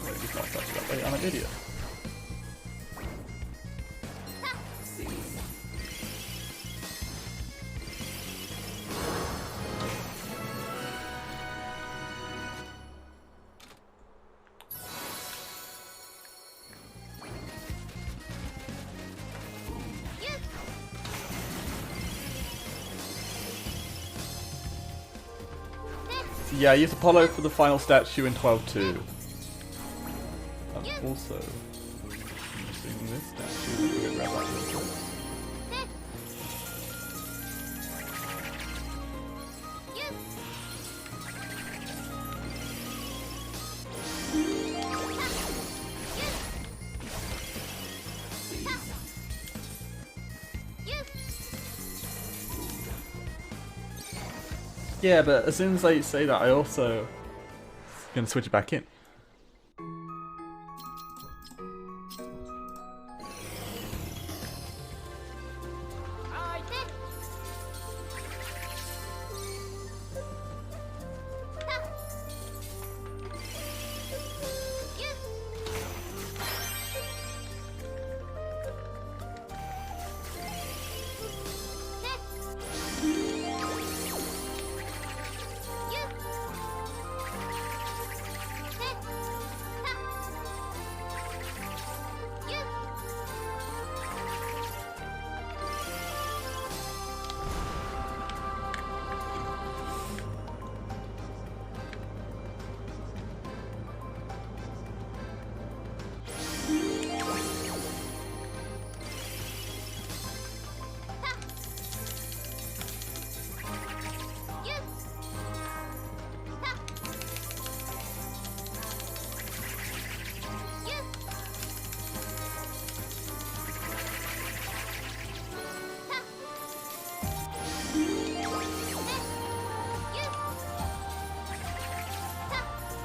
Wait, he's not touching that way, I'm an idiot. Yeah, use Apollo for the final statue in 12-2. I'm also using this statue. Let me go grab that real quick. Yeah, but as soon as I say that, I also gonna switch it back in.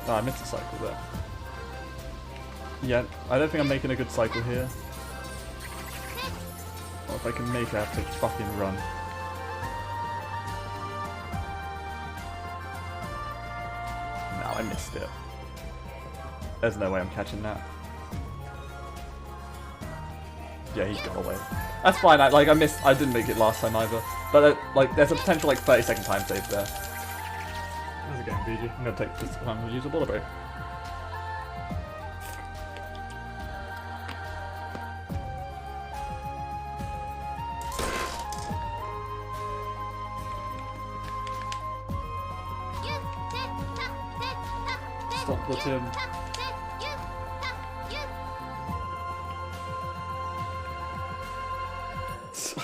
Oh, I missed a cycle there. Yeah, I don't think I'm making a good cycle here. Or if I can make it, I have to fucking run. No, I missed it. There's no way I'm catching that. Yeah, he's gone away. That's fine, I didn't make it last time either. But like, there's a potential like 30-second time save there. How's it going, BG? I'm gonna take this time to use a water break. Stop the Tim.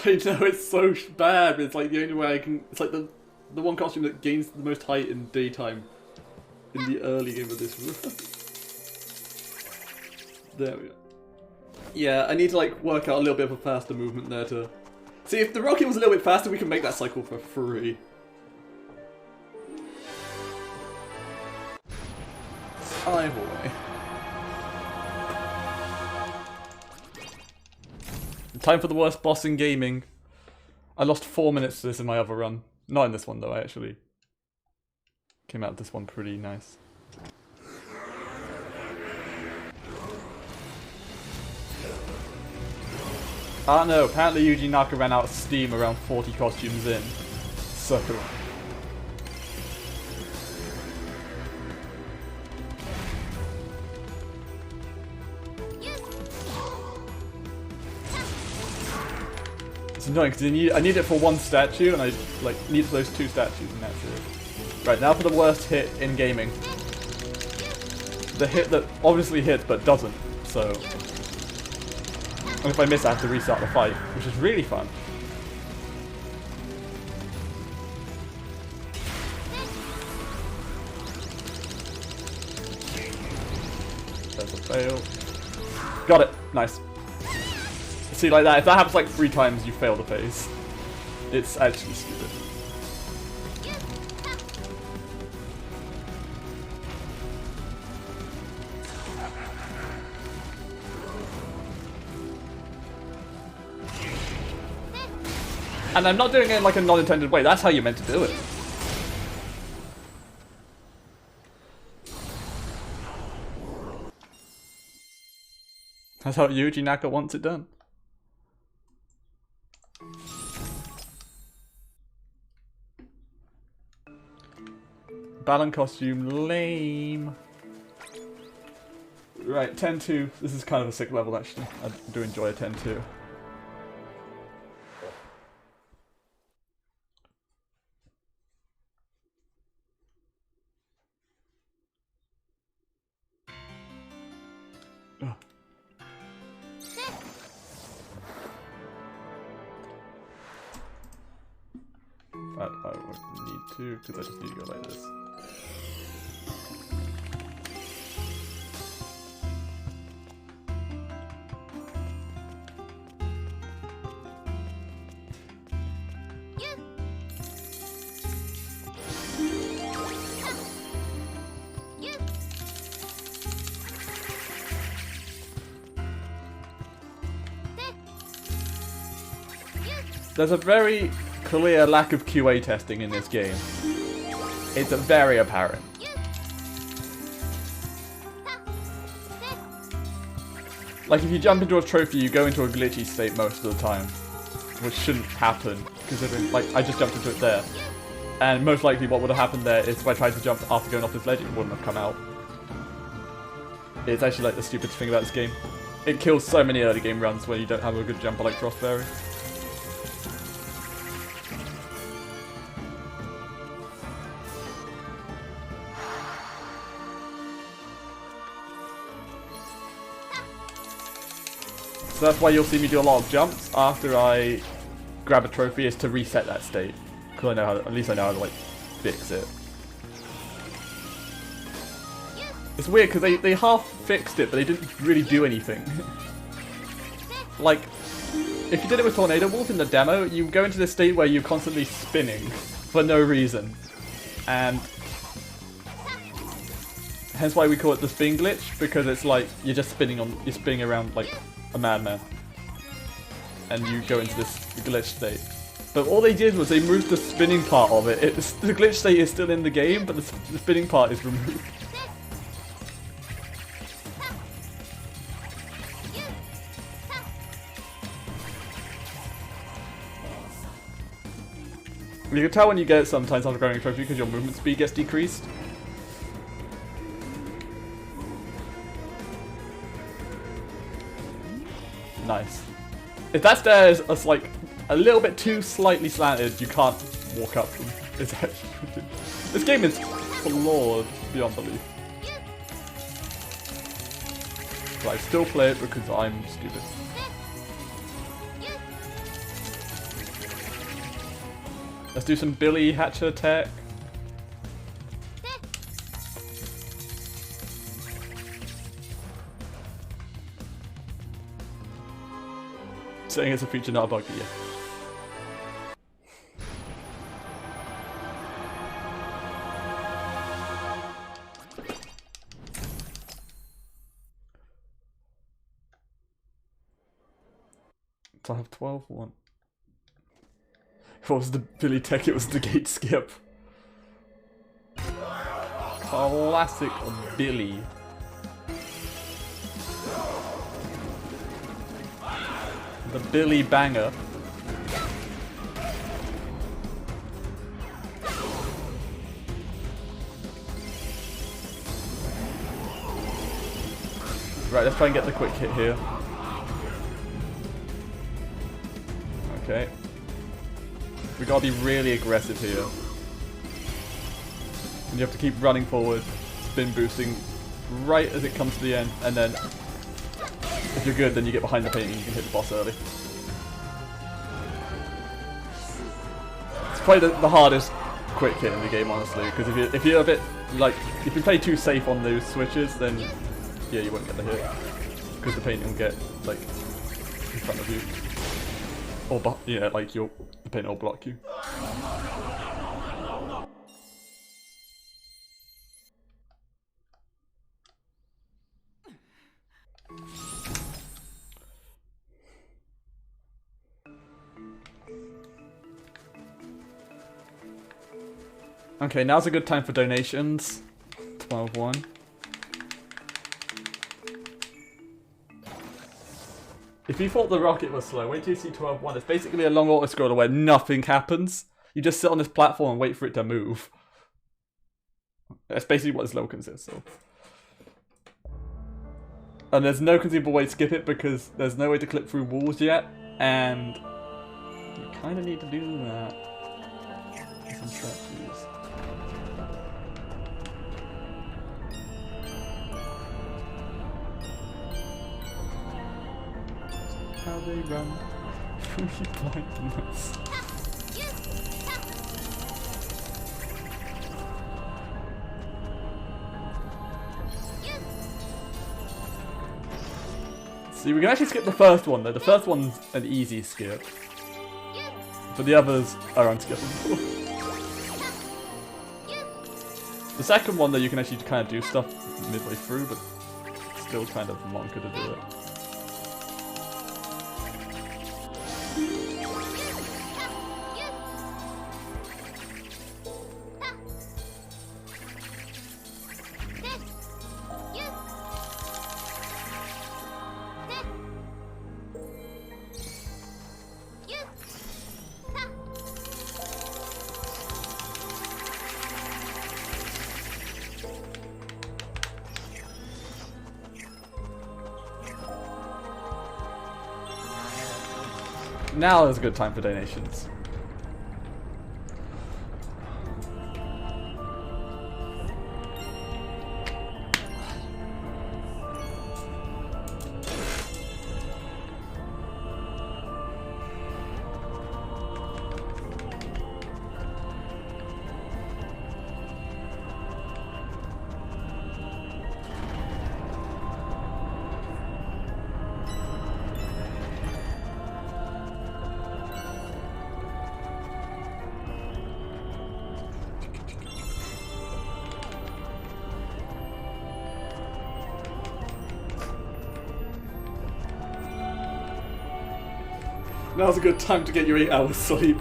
I know, it's so bad, but it's like the only way I can... It's like the one costume that gains the most height in daytime in the early game of this run. There we go. Yeah, I need to like work out a little bit of a faster movement there to... See, if the rocket was a little bit faster, we can make that cycle for free. I'm away. Time for the worst boss in gaming. I lost 4 minutes to this in my other run. Not in this one though, I actually came out of this one pretty nice. I don't know, apparently Yuji Naka ran out of steam around 40 costumes in. So... It's annoying because I need it for one statue, and I like need those 2 statues, and that's it. Right, now for the worst hit in gaming. The hit that obviously hits but doesn't. So, and if I miss, I have to restart the fight, which is really fun. That's a fail. Got it. Nice. See, like that, if that happens like 3 times, you fail the phase. It's actually stupid. And I'm not doing it in like a non-intended way, that's how you're meant to do it. That's how Yuji Naka wants it done. Balan Costume, lame. Right, 10-2. This is kind of a sick level actually. I do enjoy a 10-2. I would need to, because I just need to go like this. There's a very clear lack of QA testing in this game. It's very apparent. Like if you jump into a trophy, you go into a glitchy state most of the time, which shouldn't happen, considering like I just jumped into it there. And most likely what would have happened there is if I tried to jump after going off this ledge, it wouldn't have come out. It's actually like the stupidest thing about this game. It kills so many early game runs when you don't have a good jumper like Frostberry. So that's why you'll see me do a lot of jumps after I grab a trophy, is to reset that state. Because I know how to, at least I know how to like fix it. It's weird because they half fixed it, but they didn't really do anything. Like, if you did it with Tornado Wolf in the demo, you go into this state where you're constantly spinning for no reason. And hence why we call it the spin glitch, because it's like you're just spinning around like a madman, and you go into this glitch state. But all they did was they moved the spinning part of it. The glitch state is still in the game, but the spinning part is removed. You can tell when you get it sometimes after grabbing a trophy because your movement speed gets decreased. Nice. If that stair is like a little bit too slightly slanted, you can't walk up them. It's actually, this game is flawed beyond belief. But I still play it because I'm stupid. Let's do some Billy Hatcher tech. Saying it's a feature, not a bug, yeah. So I have 12-1. What was the Billy tech? It was the gate skip. Classic Billy. The Billy banger. Right, let's try and get the quick hit here. Okay, Okay. We gotta be really aggressive here. And you have to keep running forward, spin boosting right as it comes to the end, and then if you're good, then you get behind the paint and you can hit the boss early. It's probably the hardest quick hit in the game, honestly, because if you're a bit like if you play too safe on those switches, then yeah, you won't get the hit because the paint will get like in front of you, or yeah, like the paint will block you. Okay, now's a good time for donations. 12-1. If you thought the rocket was slow, wait till you see 12-1. It's basically a long auto-scroller where nothing happens. You just sit on this platform and wait for it to move. That's basically what this level consists of. And there's no conceivable way to skip it because there's no way to clip through walls yet, and you kind of need to do that. Some strategies. How they run through your blindness. See, we can actually skip the first one though. The first one's an easy skip, but the others are unskippable. The second one though, you can actually kind of do stuff midway through, but still kind of monka to do it. Now is a good time for donations. Now's a good time to get your 8 hours sleep.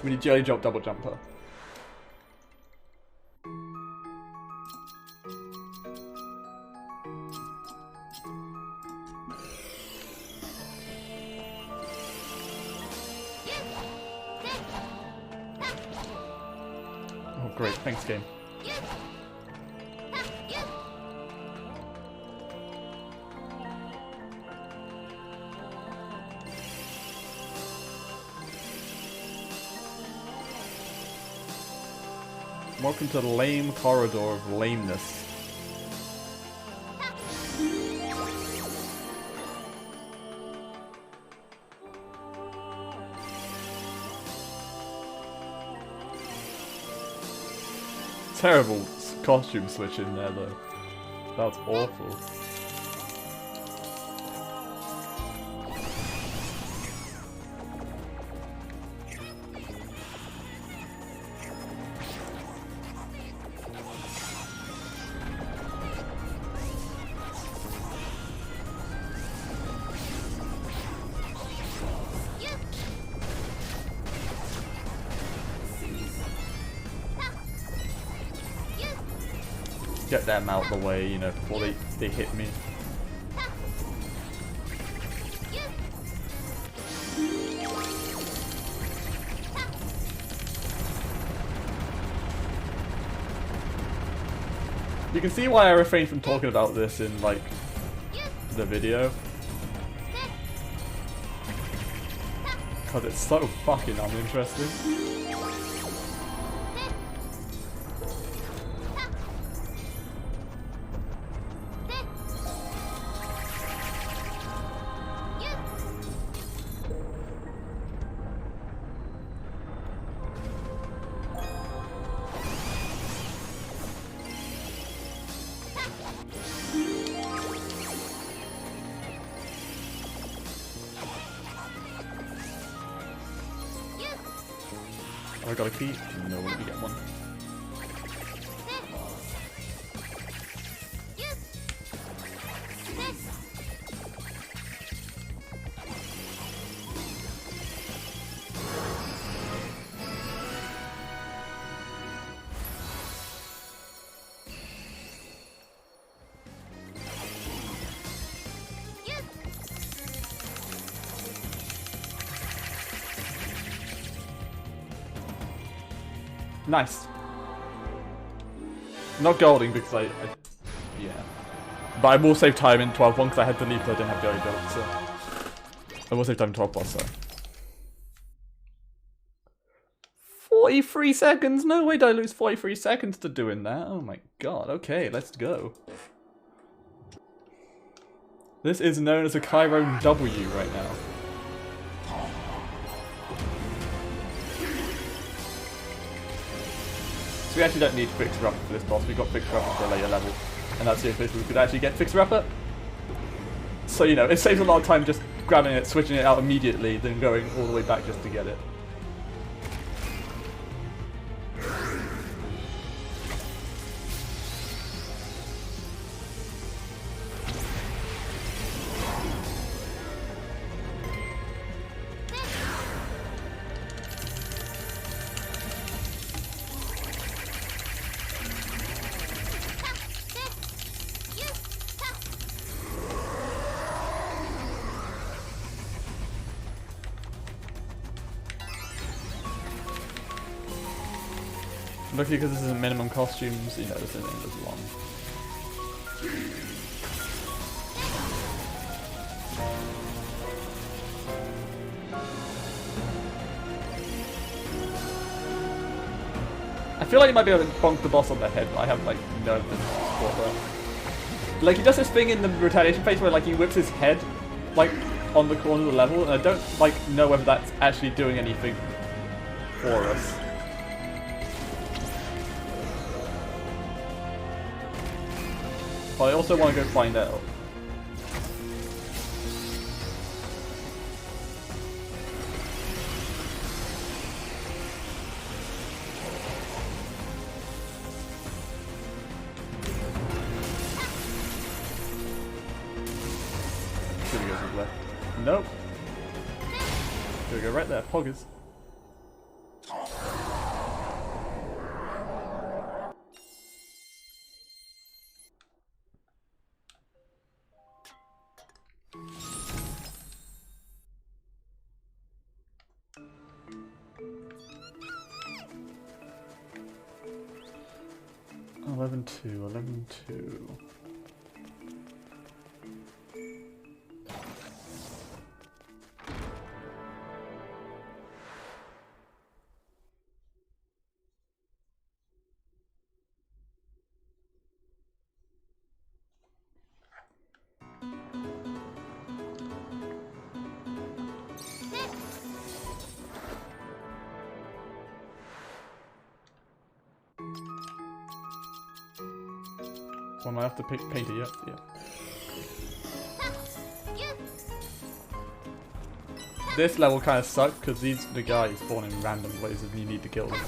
We need jelly drop double jumper. Great, thanks game. Welcome to the lame corridor of lameness. Terrible costume switch in there though. That's awful. get them out of the way, you know, before they hit me. You can see why I refrained from talking about this in, like, the video. Because it's so fucking uninteresting. I got a key? No, let me get one. Nice. Not golding because I yeah. But I will save time in 12-1 because I had to leave because I didn't have the build, so I will save time in 12 plus, so. 43 seconds? No way did I lose 43 seconds to doing that. Oh my god. Okay, let's go. This is known as a Chiron W right now. So we actually don't need Fixer Upper for this boss, we got Fixer Upper for a later level. And that's the only place we could actually get Fixer Upper. So, you know, it saves a lot of time just grabbing it, switching it out immediately, then going all the way back just to get it. Luckily, because this is a minimum costumes, you know, this isn't as long. I feel like you might be able to bonk the boss on the head, but I have like no support for that. Like he does this thing in the retaliation phase where like he whips his head like on the corner of the level, and I don't like know whether that's actually doing anything for us. But I also want to go find out. Gonna go to the left. Nope. Gonna go right there. Poggers. Eleven two. One I have to paint it, yeah. This level kind of sucks because the guys spawn in random places and you need to kill them.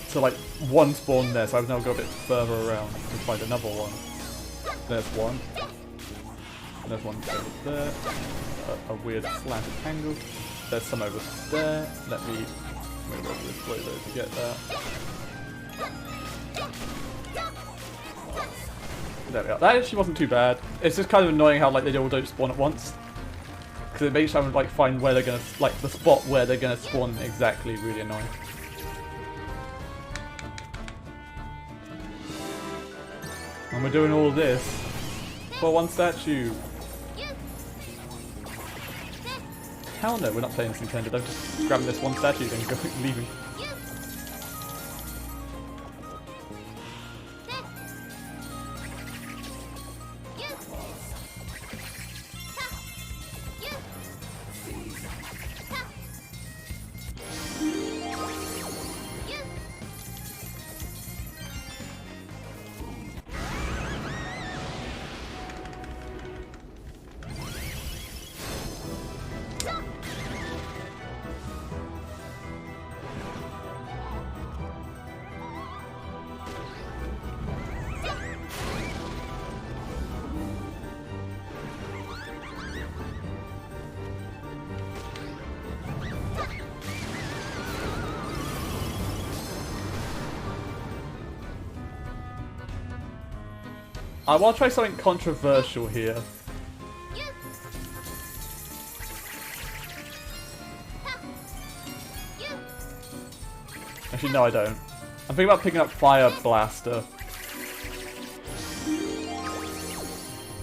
So like one spawned there, so I've now got a bit further around to find another one. There's one. And there's one over there. A weird slanted angle. There's some over there. Let me move over this way though to get that. There we go. That actually wasn't too bad. It's just kind of annoying how like they all don't spawn at once. Because it makes them like find where they're gonna, like the spot where they're gonna spawn exactly, really annoying. And we're doing all this for one statue. Hell no, we're not playing this intended. I'm just grabbing this one statue and going, leaving. I want to try something controversial here. Actually, no, I don't. I'm thinking about picking up Fire Blaster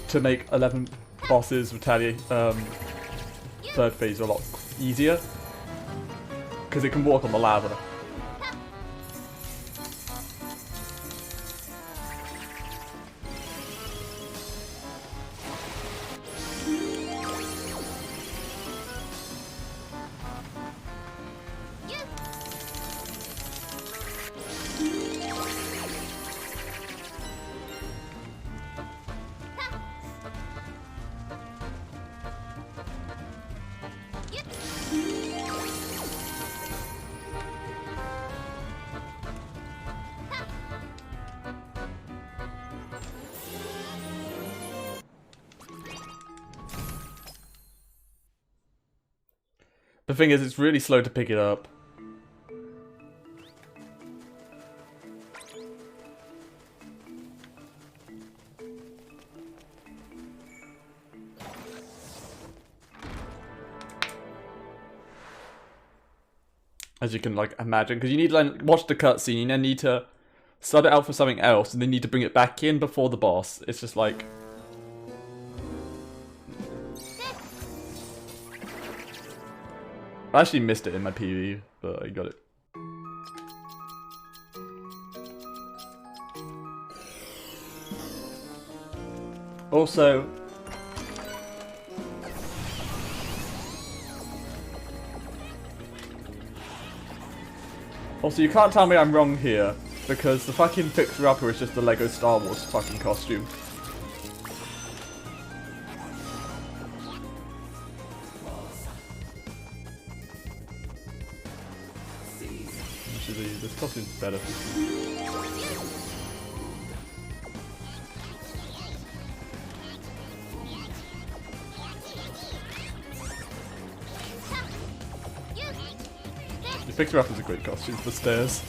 to make 11 bosses retaliate third phase a lot easier because it can walk on the lava. The thing is, it's really slow to pick it up. As you can like imagine, because you need to like, watch the cutscene, you then need to sub it out for something else, and then need to bring it back in before the boss. It's just like... I actually missed it in my PV, but I got it. Also... you can't tell me I'm wrong here, because the fucking fixer-upper is just the Lego Star Wars fucking costume. Actually, this costume's better. The fixer-upper is a great costume for the stairs.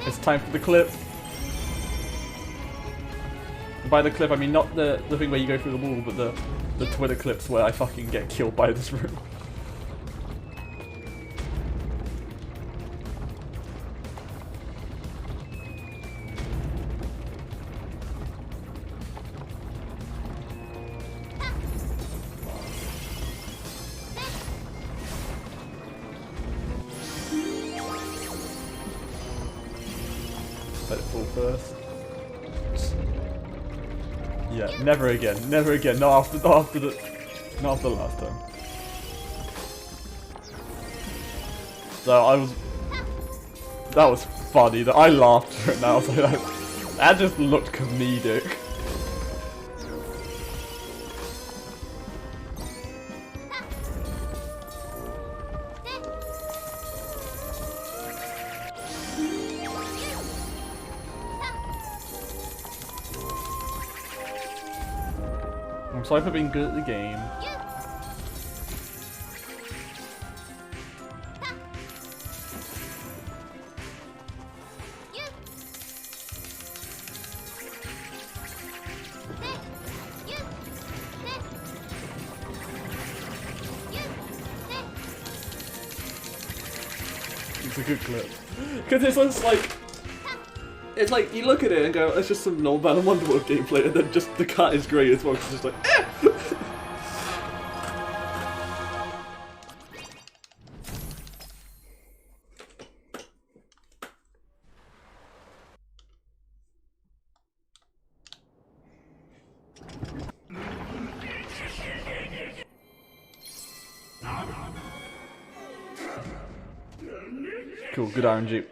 It's time for the clip. And by the clip, I mean not the thing where you go through the wall, but the Twitter clips where I fucking get killed by this room. Let it fall first. Yeah, never again. Never again. Not after the last time. So that was funny. That I laughed at it now. So that just looked comedic. I'm sorry for being good at the game. It's a good clip. Because it's just like... It's like, you look at it and go, it's just some normal Balan Wonderworld gameplay, and then just the cat is great as well, because it's just like, eh! Cool, good RNG.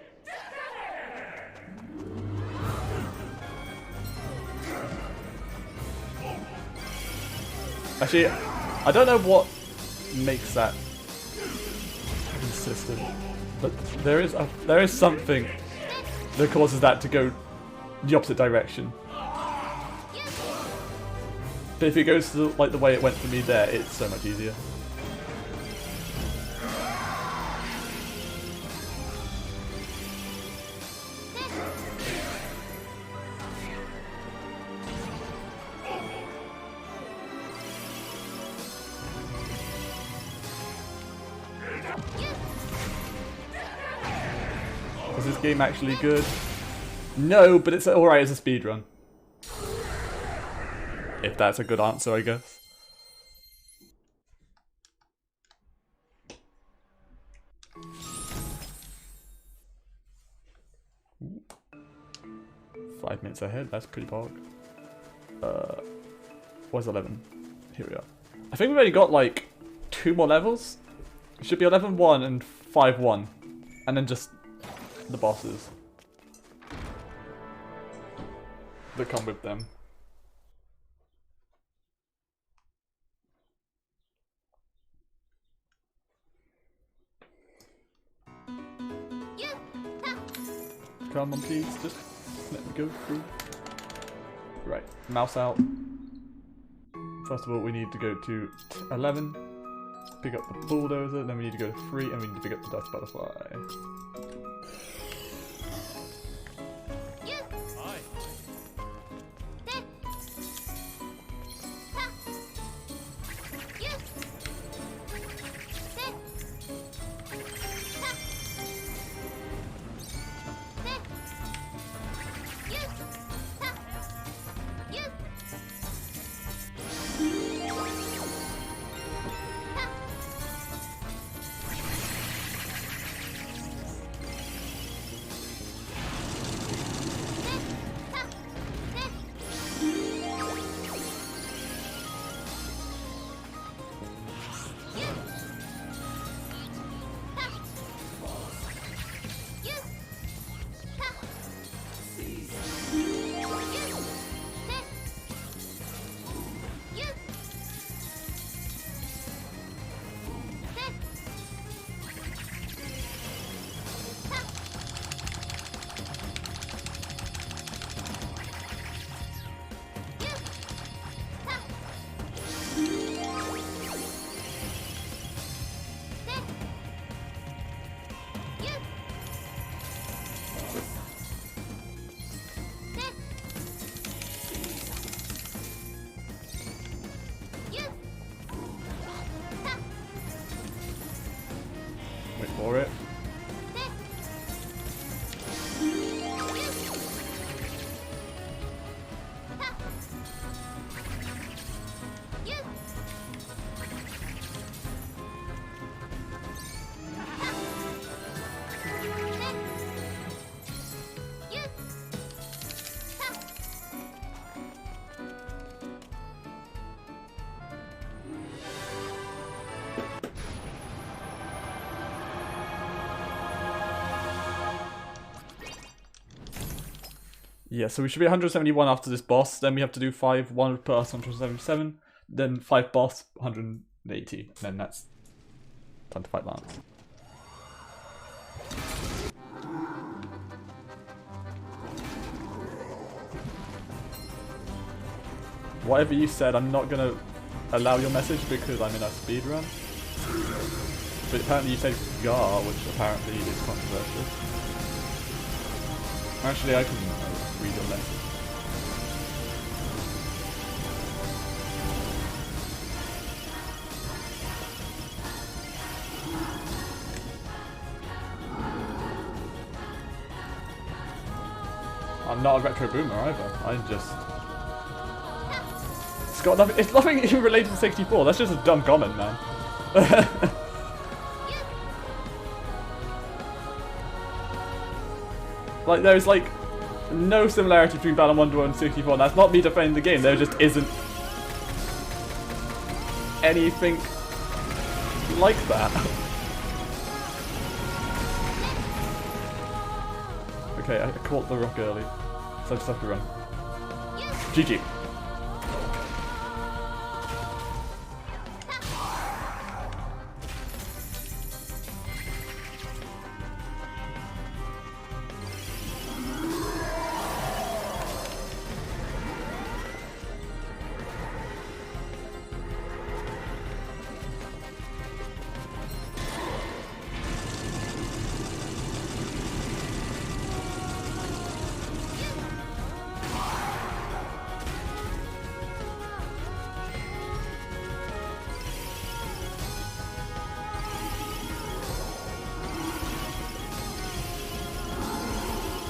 Actually, I don't know what makes that consistent, but there is something that causes that to go the opposite direction. But if it goes to like the way it went for me there, it's so much easier. Is this game actually good? No, but it's alright as a speedrun. If that's a good answer, I guess. Ooh. 5 minutes ahead, that's pretty bog. What's 11? Here we are. I think we've already got like 2 more levels. It should be 11-1 and 5-1. And then just the bosses that come with them. Come on, please, just let me go through. Right, mouse out. First of all, we need to go to 11, pick up the bulldozer, then we need to go to 3, and we need to pick up the dust butterfly. Yeah, so we should be 171 after this boss. Then we have to do 5 1 plus 177. Then 5 boss 180. And then that's time to fight Lance. Whatever you said, I'm not gonna allow your message because I'm in a speedrun. But apparently you said gar, which apparently is controversial. Actually, I can read your message. I'm not a retro boomer either. I'm just... It's nothing even related to 64. That's just a dumb comment, man. Like, there's like no similarity between Balan Wonderworld and 64. And that's not me defending the game. There just isn't anything like that. Okay, I caught the rock early, so I just have to run. GG.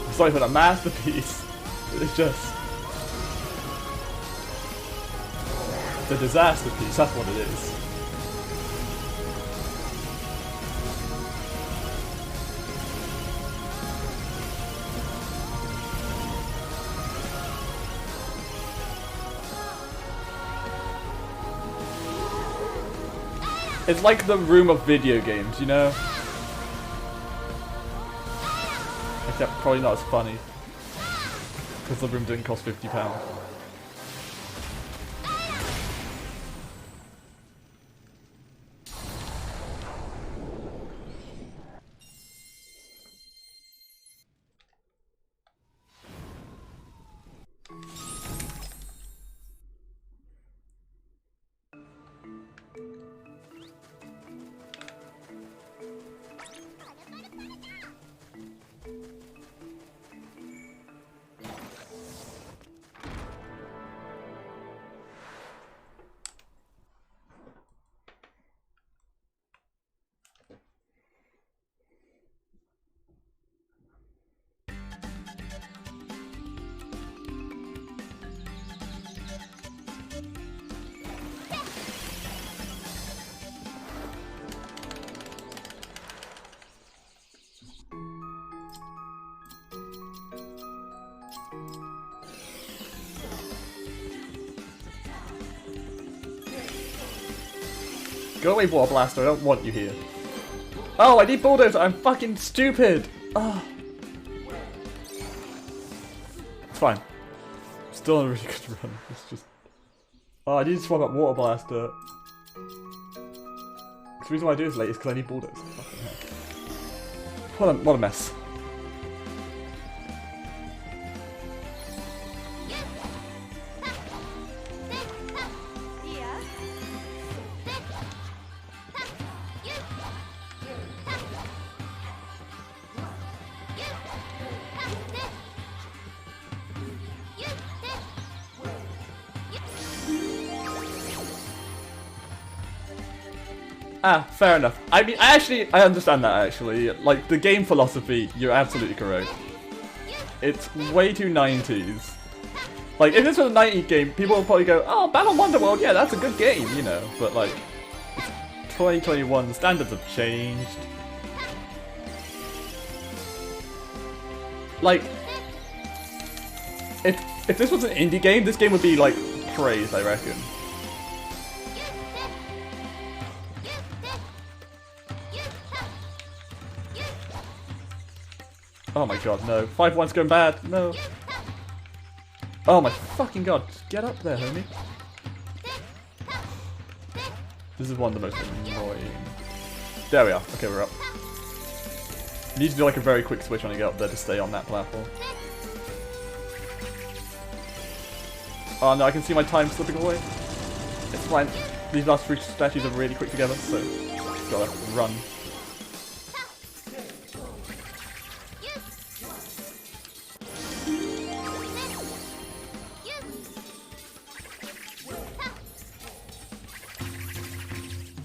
It's not even a masterpiece. It's just... it's a disaster piece, that's what it is. It's like the room of video games, you know? Except probably not as funny. Because the room didn't cost £50. Go away, Water Blaster, I don't want you here. Oh, I need Bulldozer, I'm fucking stupid! Oh. It's fine. Still on a really good run. It's just... oh, I need to swap up Water Blaster. The reason why I do this late is because I need Bulldozer. Fucking hell. What a mess. Ah, fair enough. I mean, I understand that actually. Like, the game philosophy, you're absolutely correct. It's way too 90s. Like, if this was a 90s game, people would probably go, oh, Balan Wonderworld, yeah, that's a good game, you know. But, like, it's 2021, the standards have changed. Like, if this was an indie game, this game would be, like, praised, I reckon. Oh my god, no. 5-1's going bad. No. Oh my fucking god, just get up there, homie. This is one of the most annoying. There we are. Okay, we're up. You need to do like a very quick switch when you get up there to stay on that platform. Oh no, I can see my time slipping away. It's fine. These last 3 statues are really quick together, so just gotta run.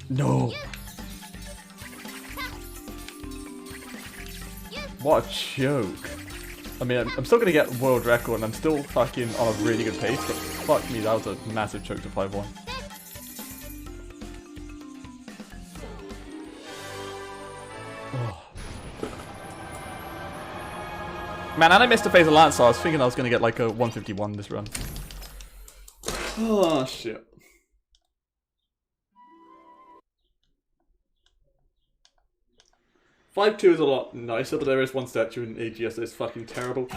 No! What a choke. I mean, I'm still gonna get world record and I'm still fucking on a really good pace, but fuck me, that was a massive choke to 5-1. Oh. Man, and I missed a phase of Lance, so I was thinking I was gonna get like a 151 this run. Oh shit. Five 2 is a lot nicer, but there is one statue in AGS that is fucking terrible.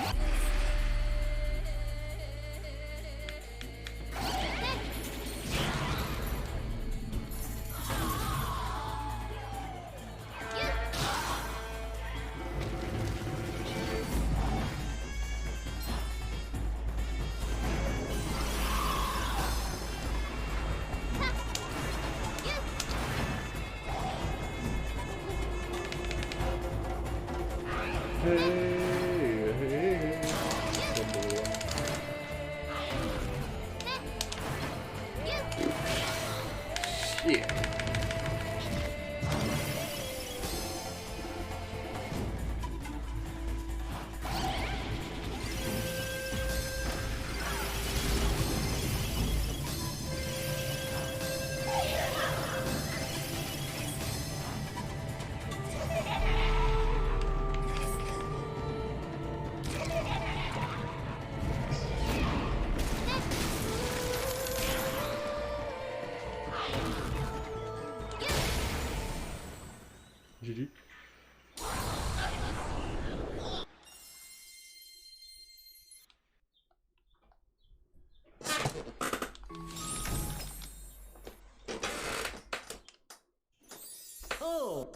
GG. Oh.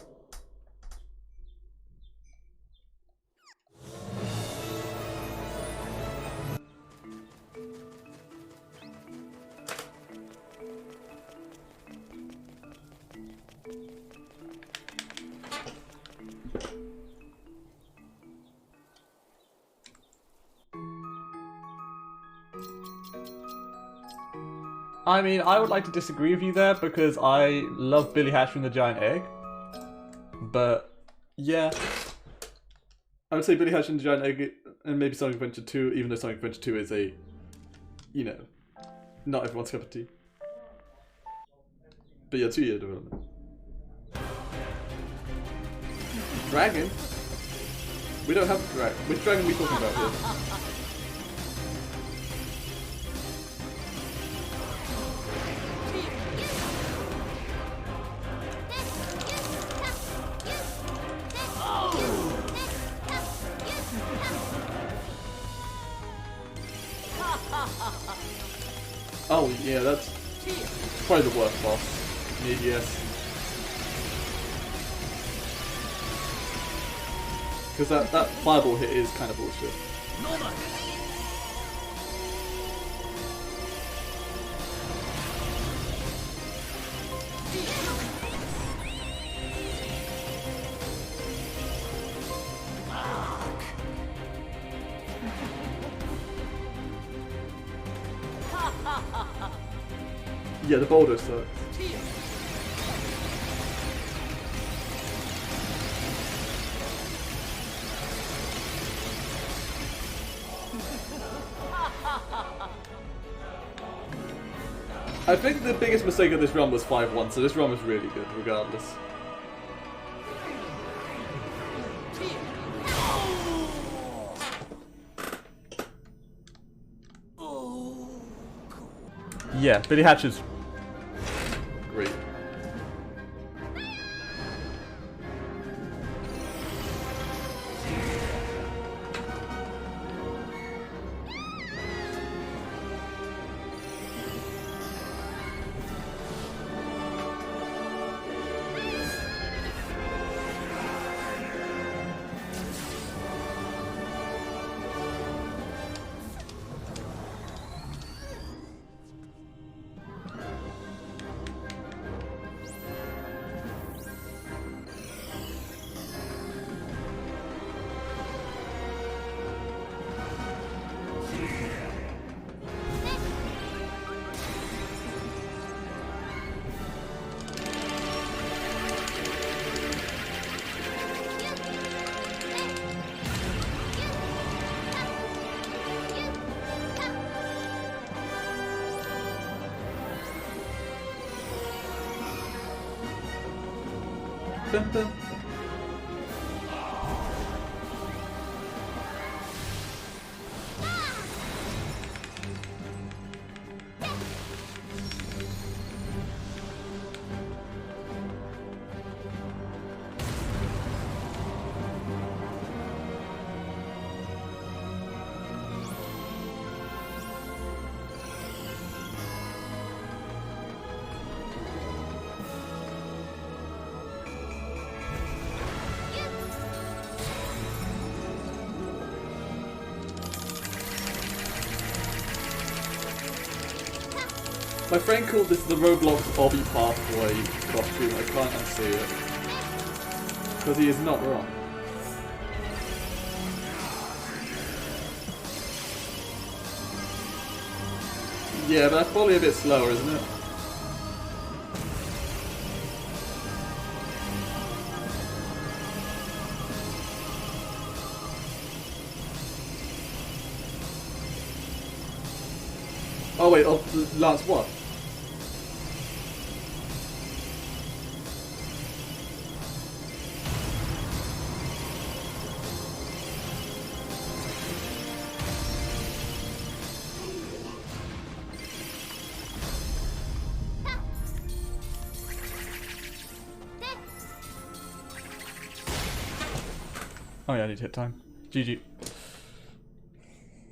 I mean, I would like to disagree with you there because I love Billy Hatcher and the Giant Egg. But, yeah. I would say Billy Hatcher and the Giant Egg and maybe Sonic Adventure 2, even though Sonic Adventure 2 is a, you know, not everyone's cup of tea. But yeah, 2-year development. Dragon? We don't have a dragon. Which dragon are we talking about here? Oh yeah, that's probably the worst boss in AGS. Because that fireball hit is kind of bullshit. Yeah, the boulder sucks. I think the biggest mistake of this run was 5-1, so this run was really good, regardless. Yeah, Billy Hatcher's great. Bum, bum. My friend called this the Roblox Obby Pathway costume. I can't unsee it. Because he is not wrong. Yeah, but that's probably a bit slower, isn't it? Oh wait, Lance what? Oh yeah, I need to hit time. GG.